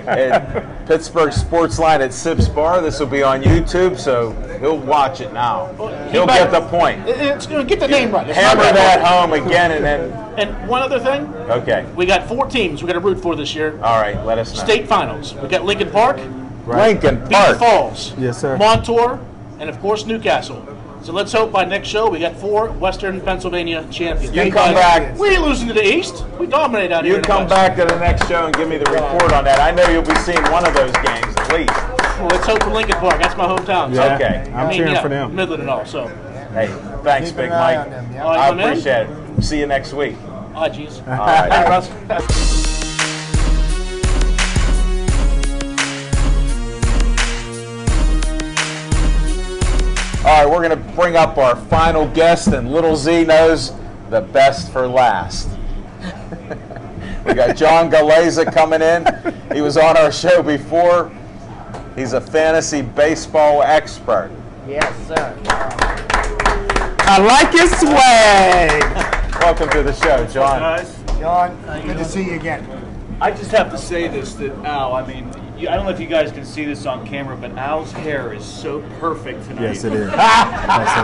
at Pittsburgh Sports Line at Sips Bar. This will be on YouTube, so he'll watch it now. He'll get the point. Get the name right. Hammer that home again, and then. And one other thing. Okay. We got 4 teams we got to root for this year. All right. Let us know. State finals. We got Lincoln Park. Lincoln Park. Beacon Falls. Yes, sir. Montour. And of course, Newcastle. So let's hope by next show we got 4 Western Pennsylvania champions. You come back. We ain't losing to the East. We dominate out here. You come back to the next show and give me the report on that. I know you'll be seeing one of those games at least. Well, let's hope for Lincoln Park. That's my hometown. Yeah. Okay. I'm cheering for them. Midland and all. So. Hey, thanks, Big Mike. I appreciate it. See you next week. Oh, jeez. All right. Hey, Russ. All right, we're going to bring up our final guest, and Little Z knows the best for last. We got John Galeza coming in. He was on our show before. He's a fantasy baseball expert. Yes, sir. I like his swag. Welcome to the show, John. Guys, John, good to see you again. I just have to say this, that Al, I mean, I don't know if you guys can see this on camera, but Al's hair is so perfect tonight. Yes, it is. Yes,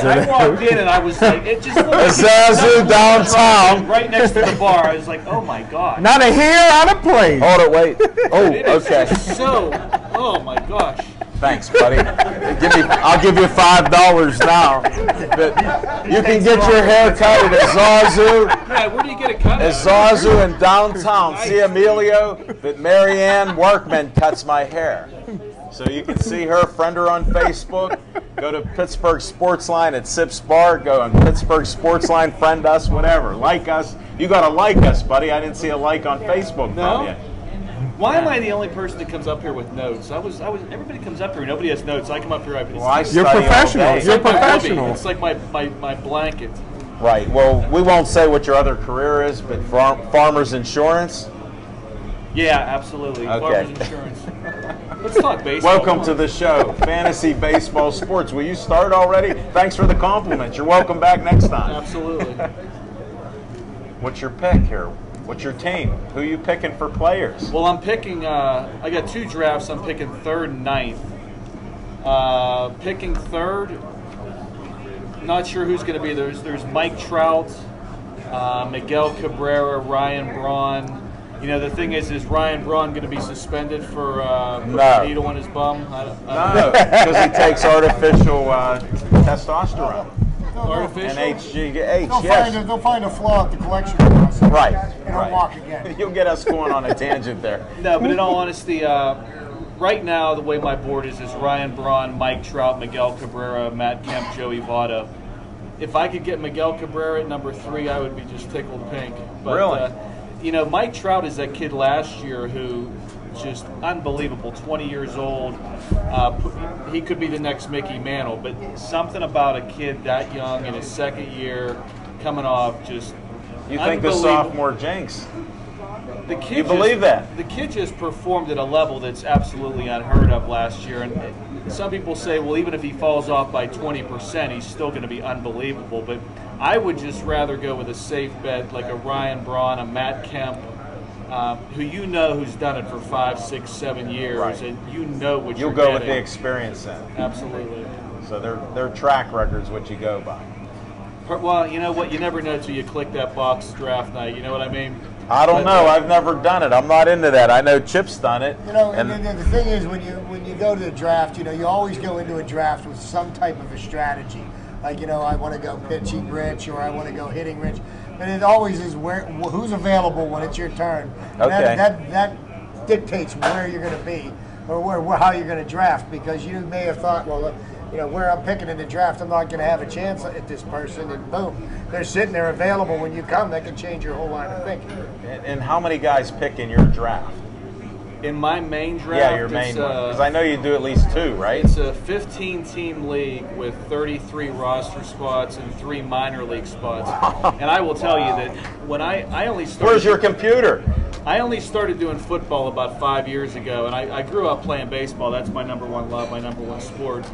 it is. I walked in and I was like, it just looked like Zazu downtown. right next to the bar. I was like, oh my God. Not a hair out of place. Hold it, wait. Oh, It is okay. just so, oh my gosh. Thanks, buddy. I'll give you $5 now. But you can get your hair cut at Zazu. Yeah, where do you get it cut? At Zazu in downtown. See Emilio? But Marianne Workman cuts my hair. So you can see her, friend her on Facebook. Go to Pittsburgh Sports Line at Sips Bar. Go on Pittsburgh Sports Line, friend us, whatever. Like us. You got to like us, buddy. I didn't see a like on Facebook from you. Why am I the only person that comes up here with notes? Everybody comes up here, nobody has notes. I come up here, You're professional. You're professional. It's like my blanket. Right. Well, we won't say what your other career is, but Farmers Insurance. Yeah, absolutely. Okay. Farmers Insurance. Let's talk baseball. Welcome to the show, Fantasy Baseball Sports. Will you start already? Thanks for the compliment. You're welcome back next time. Absolutely. What's your pick here? What's your team? Who are you picking for players? Well, I'm picking, I got 2 drafts. I'm picking 3rd and 9th. Picking 3rd, not sure who's going to be. There's Mike Trout, Miguel Cabrera, Ryan Braun. You know, the thing is Ryan Braun going to be suspended for putting a needle on his bum? No, because he takes artificial testosterone. Artificial? And HGH, They'll find a flaw at the collection process. Right. And he'll walk again. You'll get us going on a tangent there. No, but in all honesty, right now the way my board is Ryan Braun, Mike Trout, Miguel Cabrera, Matt Kemp, Joey Votto. If I could get Miguel Cabrera at number 3, I would be just tickled pink. But, really? You know, Mike Trout is that kid last year who just unbelievable, 20 years old. He could be the next Mickey Mantle, but something about a kid that young in his 2nd year coming off just You think the sophomore jinx? The kid you believe that? The kid just performed at a level that's absolutely unheard of last year. And some people say, well, even if he falls off by 20%, he's still going to be unbelievable. But I would just rather go with a safe bet like a Ryan Braun, a Matt Kemp, who you know who's done it for 5, 6, 7 years, right. And you know what you'll you're go getting. with the experience then. Absolutely. So their track record's what you go by. Well, you know what? You never know till you click that box draft night. You know what I mean? I don't know. I've never done it. I'm not into that. I know Chip's done it. You know, and the thing is, when you go to the draft, you know, you always go into a draft with some type of a strategy. Like, you know, I want to go pitching rich or I want to go hitting rich. and it always is who's available when it's your turn. And Okay. That dictates where you're going to be or how you're going to draft, because you may have thought, well, where I'm picking in the draft, I'm not going to have a chance at this person, and boom, they're sitting there available when you come. That can change your whole line of thinking. And how many guys pick in your draft? In my main draft, Yeah, your main one. Because I know you do at least 2, right? It's a 15-team league with 33 roster spots and 3 minor league spots. And I will tell you that when I only started... Where's your computer? I only started doing football about 5 years ago, and I grew up playing baseball. That's my #1 love, my #1 sport.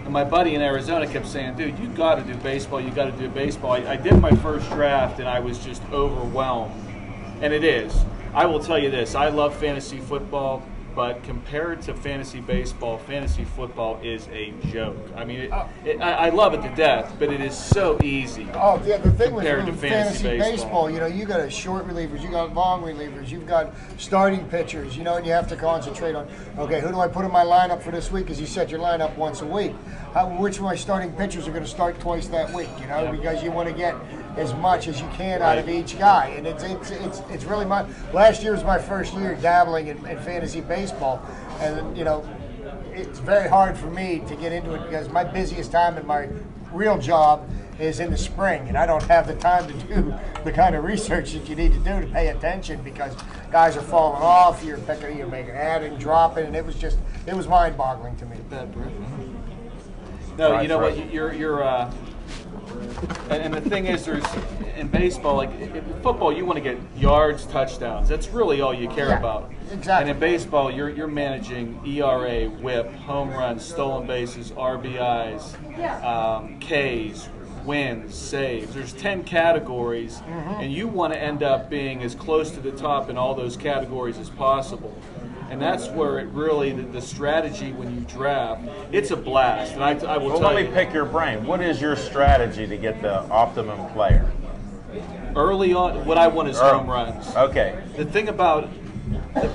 And my buddy in Arizona kept saying, dude, you got to do baseball, you got to do baseball. I did my first draft, and I was just overwhelmed. And it is. I will tell you this, I love fantasy football, but compared to fantasy baseball, fantasy football is a joke. I mean, I love it to death, but it is so easy. Oh, yeah, the thing compared with to fantasy baseball, you got short relievers, you got long relievers, you've got starting pitchers, and you have to concentrate on, okay, who do I put in my lineup for this week? Because you set your lineup once a week. Which of my starting pitchers are going to start twice that week, because you want to get as much as you can out of each guy. And it's really last year was my first year dabbling in fantasy baseball, and it's very hard for me to get into it because my busiest time in my real job is in the spring, and I don't have the time to do the kind of research that you need to do to pay attention, because guys are falling off, you're making adding, dropping, and it was mind-boggling to me. No, you know what? You're and the thing is, there's in baseball, like in football, you want to get yards, touchdowns. That's really all you care about. Exactly. And in baseball, you're managing ERA, WHIP, home runs, stolen bases, RBIs, Ks, wins, saves. There's 10 categories, and you want to end up being as close to the top in all those categories as possible. And that's where it really, the strategy when you draft, it's a blast. And I will tell you. Let me pick your brain. What is your strategy to get the optimum player? Early on, what I want is home runs. Okay. The thing about,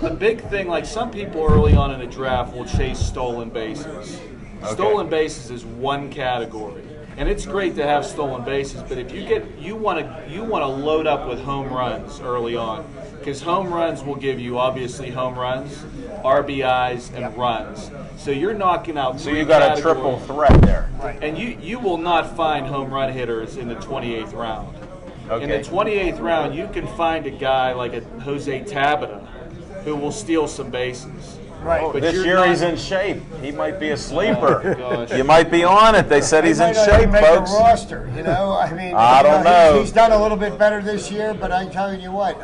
the big thing, like some people early on in a draft will chase stolen bases. Okay. Stolen bases is one category. And it's great to have stolen bases, but if you want to load up with home runs early on, because home runs will give you obviously home runs, RBIs, and runs. So you're knocking out. So you got a triple threat there. Right. And you will not find home run hitters in the 28th round. Okay. In the 28th round, you can find a guy like a Jose Tabata who will steal some bases. Right. Oh, this year he's in shape. He might be a sleeper. Oh, gosh. You might be on it. They said he's in shape, make folks. A roster, I mean, I don't know. He's done a little bit better this year, but I'm telling you what,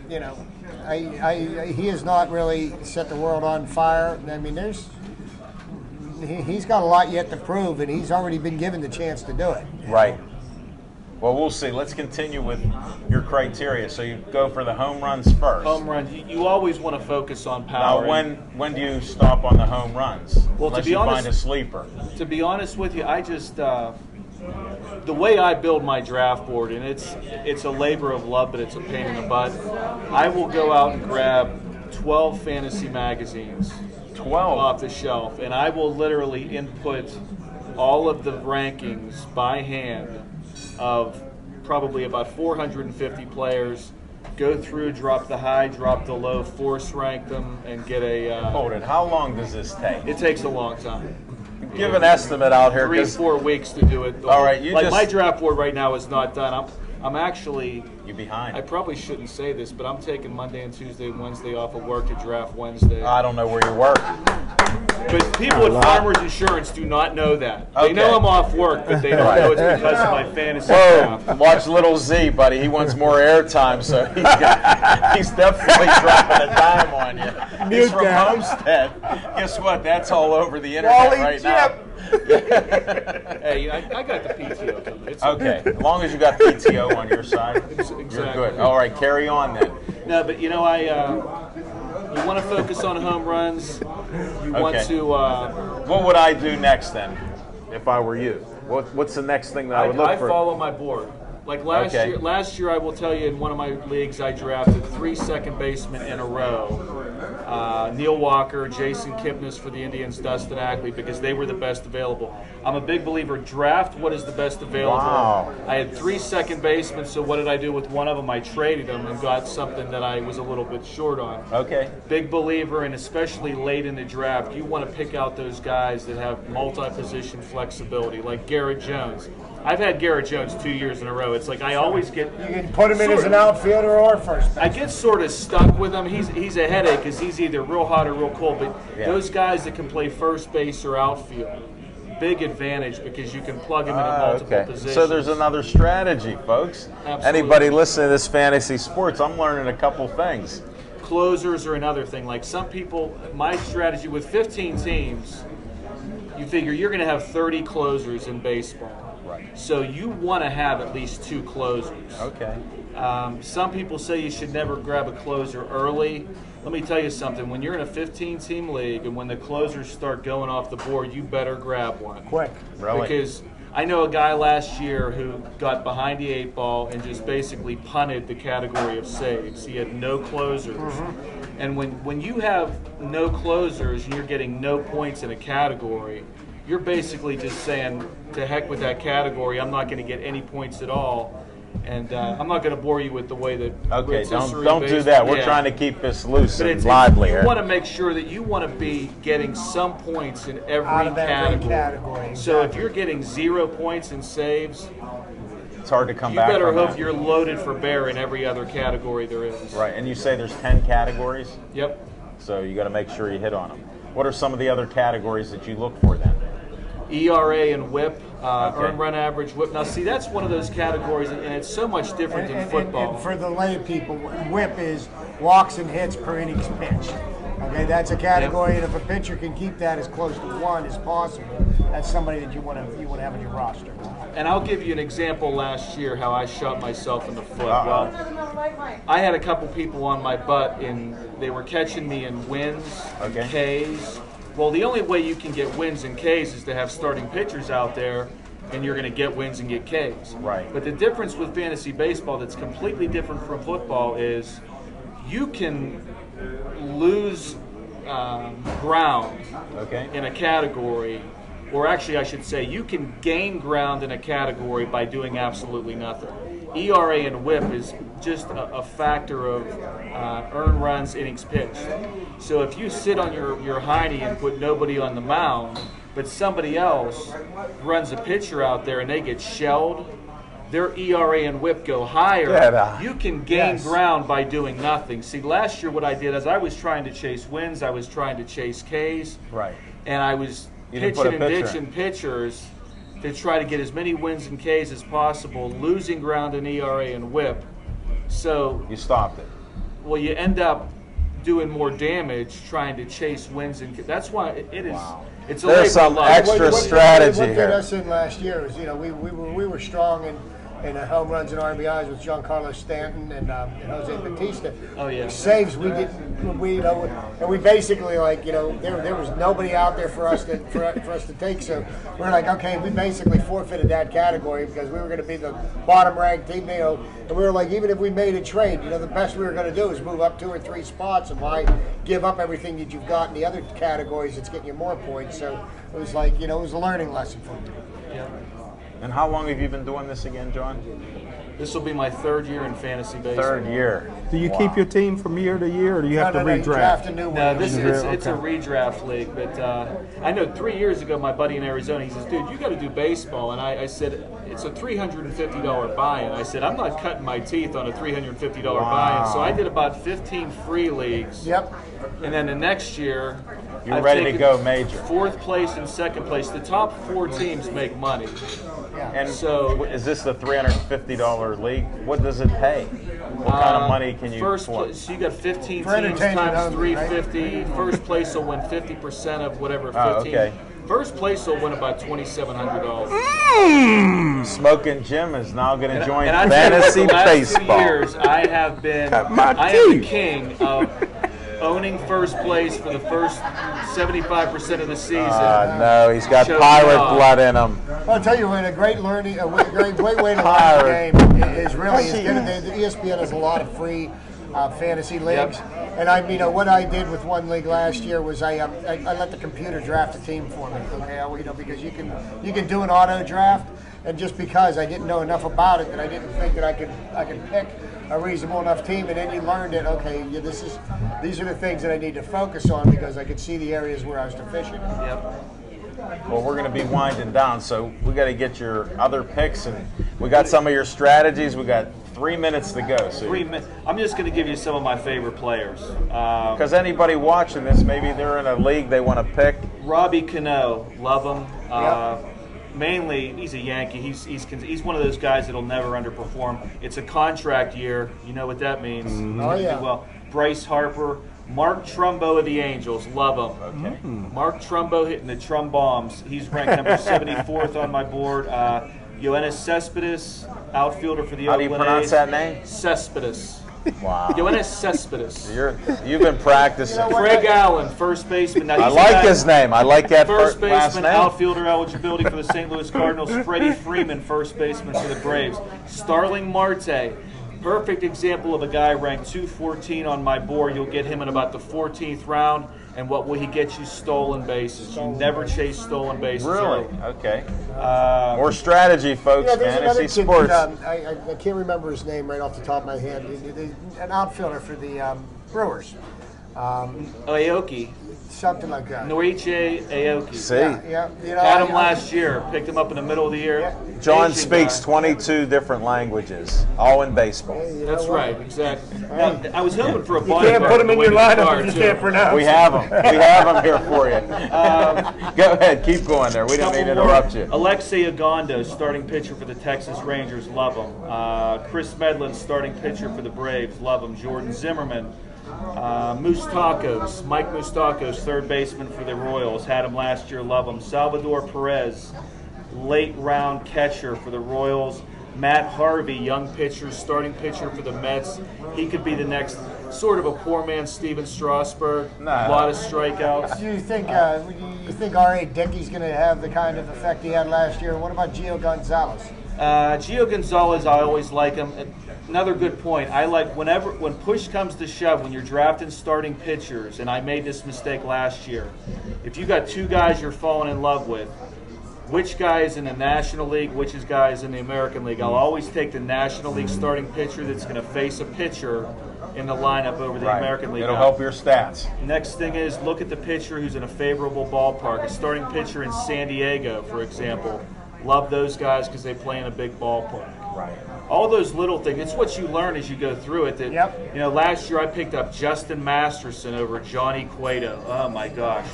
he has not really set the world on fire. I mean, he's got a lot yet to prove, and he's already been given the chance to do it. Right. Well, we'll see. Let's continue with your criteria. So you go for the home runs first. Home runs. You always want to focus on power. Now, when do you stop on the home runs? Well, unless to be you honest, find a sleeper. To be honest with you, I just the way I build my draft board, and it's a labor of love, but it's a pain in the butt. I will go out and grab 12 fantasy magazines, 12 off the shelf, and I will literally input all of the rankings by hand of probably about 450 players, go through, drop the high, drop the low, force rank them, and get a... Hold it. How long does this take? It takes a long time. Give an estimate out here. 3-4 weeks to do it. All right, my draft board right now is not done. I'm actually... You're behind. I probably shouldn't say this, but I'm taking Monday and Tuesday and Wednesday off of work to draft Wednesday. I don't know where you work. But people at Farmers Insurance do not know that. They know I'm off work, but they don't know it's because of my fantasy draft. Watch Little Z, buddy. He wants more airtime, so he's definitely dropping a dime on you. He's from Homestead. Guess what? That's all over the internet right now. Hey, I got the PTO coming. It's okay, as long as you got PTO on your side, you're good. All right, carry on then. No, but you want to focus on home runs. You want to. What would I do next then, if I were you? What's the next thing that I would look for? I follow my board. Like last year, I will tell you, in one of my leagues, I drafted 3 second basemen in a row. Neil Walker, Jason Kipnis for the Indians, Dustin Ackley, because they were the best available. I'm a big believer, draft what is the best available. Wow. I had 3 second basemen, so what did I do with one of them? I traded them and got something that I was a little bit short on. Okay. Big believer, and especially late in the draft, you want to pick out those guys that have multi-position flexibility, like Garrett Jones. I've had Garrett Jones 2 years in a row. It's like I always get. You can put him in as an outfielder or first base. I get sort of stuck with him. He's a headache because he's either real hot or real cold. But those guys that can play first base or outfield, big advantage because you can plug him in at multiple positions. So there's another strategy, folks. Absolutely. Anybody listening to this fantasy sports, I'm learning a couple things. Closers are another thing. Like some people, my strategy with 15 teams, you figure you're going to have 30 closers in baseball. Right. So you want to have at least 2 closers. Okay. Some people say you should never grab a closer early. Let me tell you something. When you're in a 15-team league and when the closers start going off the board, you better grab one. Quick. Really? Because I know a guy last year who got behind the 8 ball and just basically punted the category of saves. He had no closers. Mm-hmm. And when you have no closers and you're getting no points in a category, you're basically just saying, to heck with that category, I'm not going to get any points at all. And I'm not going to bore you with the way that. Okay, don't do that. We're trying to keep this loose and lively here. You want to make sure that you want to be getting some points in every category. So if you're getting 0 points in saves, it's hard to come back. You better from hope you're loaded for bear in every other category there is. Right, and you say there's 10 categories? Yep. So you got to make sure you hit on them. What are some of the other categories that you look for then? ERA and WHIP, earned run average, WHIP. Now, see, that's one of those categories, and it's so much different than football. And for the lay people, WHIP is walks and hits per innings pitched. Okay, that's a category, and if a pitcher can keep that as close to 1 as possible, that's somebody that you want to have in your roster. And I'll give you an example last year how I shot myself in the foot. Well, I had a couple people on my butt, and they were catching me in wins, Ks. Well, the only way you can get wins and Ks is to have starting pitchers out there, and you're going to get wins and get Ks. Right. But the difference with fantasy baseball that's completely different from football is you can lose ground in a category, or actually I should say you can gain ground in a category by doing absolutely nothing. ERA and WHIP is just a factor of earned runs, innings pitched. So if you sit on your hiney and put nobody on the mound, but somebody else runs a pitcher out there and they get shelled, their ERA and WHIP go higher, you can gain ground by doing nothing. See, last year what I did is I was trying to chase wins, I was trying to chase Ks, and I was pitching and ditching pitchers to try to get as many wins and Ks as possible, losing ground in ERA and WHIP. So you stopped it. Well, you end up doing more damage trying to chase wins and that's why it is. Wow. It's There's some extra strategy here. What did here. us in last year is, we were strong in home runs and RBIs with Giancarlo Stanton and Jose Bautista. Oh yeah. Saves we didn't, and we basically there was nobody out there for us to take. So we're like, okay, we basically forfeited that category because we were going to be the bottom ranked team, and we were like, even if we made a trade, the best we were going to do is move up 2 or 3 spots, and why give up everything that you've got in the other categories that's getting you more points. So it was like, it was a learning lesson for me. Yeah. And how long have you been doing this again, John? This will be my 3rd year in fantasy baseball. 3rd year. Do you keep your team from year to year, or do you have to redraft? Draft a new one. No, it's a redraft league. But I know 3 years ago, my buddy in Arizona, he says, dude, you got to do baseball. And I said, it's a $350 buy-in. I said, I'm not cutting my teeth on a $350 buy-in. So I did about 15 free leagues. Yep. And then the next year, you're ready to go major. 4th place and 2nd place. The top 4 teams make money. Yeah. And so, is this the $350 league? What does it pay? What kind of money can you afford? So you got 15 For teams times only, 350. Right? First place will win 50% of whatever 15. Oh, okay. First place will win about $2,700. Smoking Jim is now going to join and fantasy the last baseball. 2 years, I have been the king of owning first place for the first 75% of the season. No, he's got Choking pirate off. blood in him. I'll tell you what, a great learning, great way to learn the game is really the ESPN has a lot of free fantasy leagues. Yep. And what I did with one league last year was I let the computer draft a team for me. Okay, because you can do an auto draft, and just because I didn't know enough about it, that I didn't think that I could pick a reasonable enough team, and then you learned it. Okay, these are the things that I need to focus on because I could see the areas where I was deficient. Yep. Well, we're going to be winding down, so we got to get your other picks, and we got some of your strategies. We got 3 minutes to go. So 3 minutes. I'm just going to give you some of my favorite players. Because anybody watching this, maybe they're in a league they want to pick. Robbie Cano, love him. Mainly, he's a Yankee. He's one of those guys that'll never underperform. It's a contract year. You know what that means. Oh, yeah. Well, Bryce Harper, Mark Trumbo of the Angels, love him. Okay. Mark Trumbo hitting the Trum Bombs. He's ranked number 74th on my board. Yoenis Cespedes, outfielder for the How do you Oakland pronounce A's. that name? Cespedes. Wow. Yoenis Cespedes. You've been practicing. Craig Allen, first baseman. Now, I he's like his name. I like that first last baseman, name. outfielder eligibility for the St. Louis Cardinals. Freddie Freeman, first baseman for the Braves. Starling Marte, perfect example of a guy ranked 214 on my board. You'll get him in about the 14th round. And what will he get you? Stolen bases. You never chase stolen bases. Really? early. Okay. More strategy, folks. There's another Fantasy kid sports. that, I can't remember his name right off the top of my head. An outfielder for the Brewers. Aoki. Something like that. Noichi Aoki. See? Yeah. Had him last year. Picked him up in the middle of the year. John Asian speaks guy. 22 different languages, all in baseball. That's right, exactly. Now, I was hoping for a You body can't guard put him in the your way to lineup start, if you too. can't pronounce. We have them. We have them here for you. Go ahead. Keep going there. We don't need to interrupt you. Alexei Agondo, starting pitcher for the Texas Rangers, love him. Chris Medlin, starting pitcher for the Braves, love him. Jordan Zimmerman. Moustakos, Mike Moustakos, third baseman for the Royals, had him last year, love him. Salvador Perez, late round catcher for the Royals. Matt Harvey, young pitcher, starting pitcher for the Mets. He could be the next sort of a poor man Steven Strasburg. A lot of strikeouts. Do you think R.A. Dickey's going to have the kind of effect he had last year? What about Gio Gonzalez? Gio Gonzalez, I always like him. Another good point. I like when push comes to shove, when you're drafting starting pitchers, and I made this mistake last year. If you got two guys you're falling in love with, which guy is in the National League, which guy is in the American League? I'll always take the National League starting pitcher that's going to face a pitcher in the lineup over the American League. It'll Now, help your stats. next thing is look at the pitcher who's in a favorable ballpark. A starting pitcher in San Diego, for example. Love those guys because they play in a big ballpark. Right. All those little things, it's what you learn as you go through it. That, last year I picked up Justin Masterson over Johnny Cueto. Oh my gosh.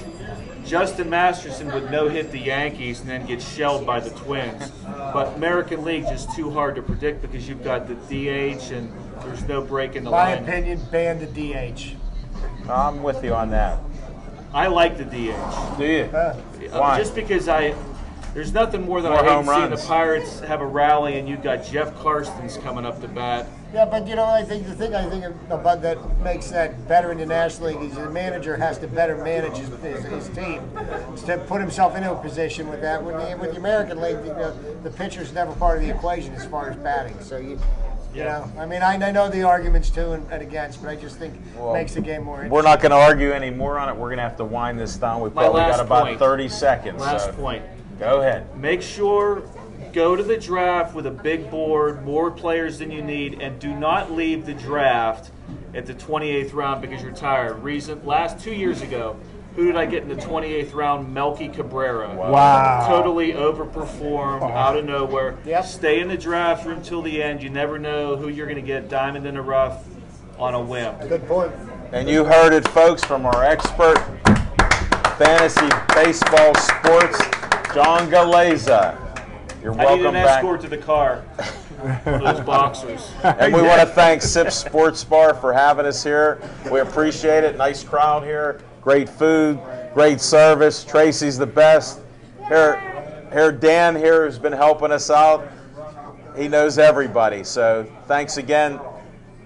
Justin Masterson would no-hit the Yankees and then get shelled by the Twins. But American League just too hard to predict because you've got the DH and there's no break in the My line. opinion, ban the DH. I'm with you on that. I like the DH. Do you? Why? Just because there's nothing more than More I hate home seeing runs. the Pirates have a rally and you've got Jeff Karstens coming up to bat. Yeah, but I think the thing about that makes that better in the National League is the manager has to better manage his team to put himself into a position with that. With the American League, the pitcher's never part of the equation as far as batting. So you know, I mean, I know the arguments to and against, but I just think it makes the game more interesting. We're not going to argue any more on it. We're going to have to wind this down. We've probably got about 30 seconds. Last so point. Go ahead. Make sure go to the draft with a big board, more players than you need, and do not leave the draft at the 28th round because you're tired. Last 2 years ago, who did I get in the 28th round? Melky Cabrera. Wow. Totally overperformed out of nowhere. Stay in the draft room till the end. You never know who you're going to get diamond in the rough on a whim. Good point. And you heard it, folks, from our expert fantasy baseball sports, John Galeza. You're I need welcome an back. escort to the car for those boxers. And we want to thank Sips Sports Bar for having us here. We appreciate it. Nice crowd here. Great food, great service. Tracy's the best. Here, Dan here has been helping us out. He knows everybody. So thanks again,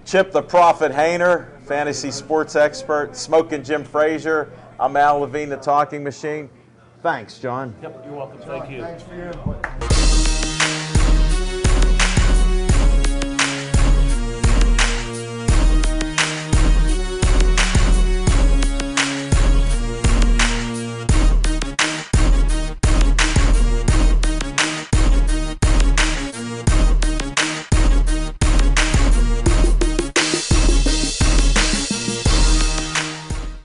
Chip the Prophet Hayner fantasy sports expert, Smoking Jim Frazier. I'm Al Levine, the Talking Machine. Thanks, John. Yep, you're welcome. Thank you. Thanks for your input.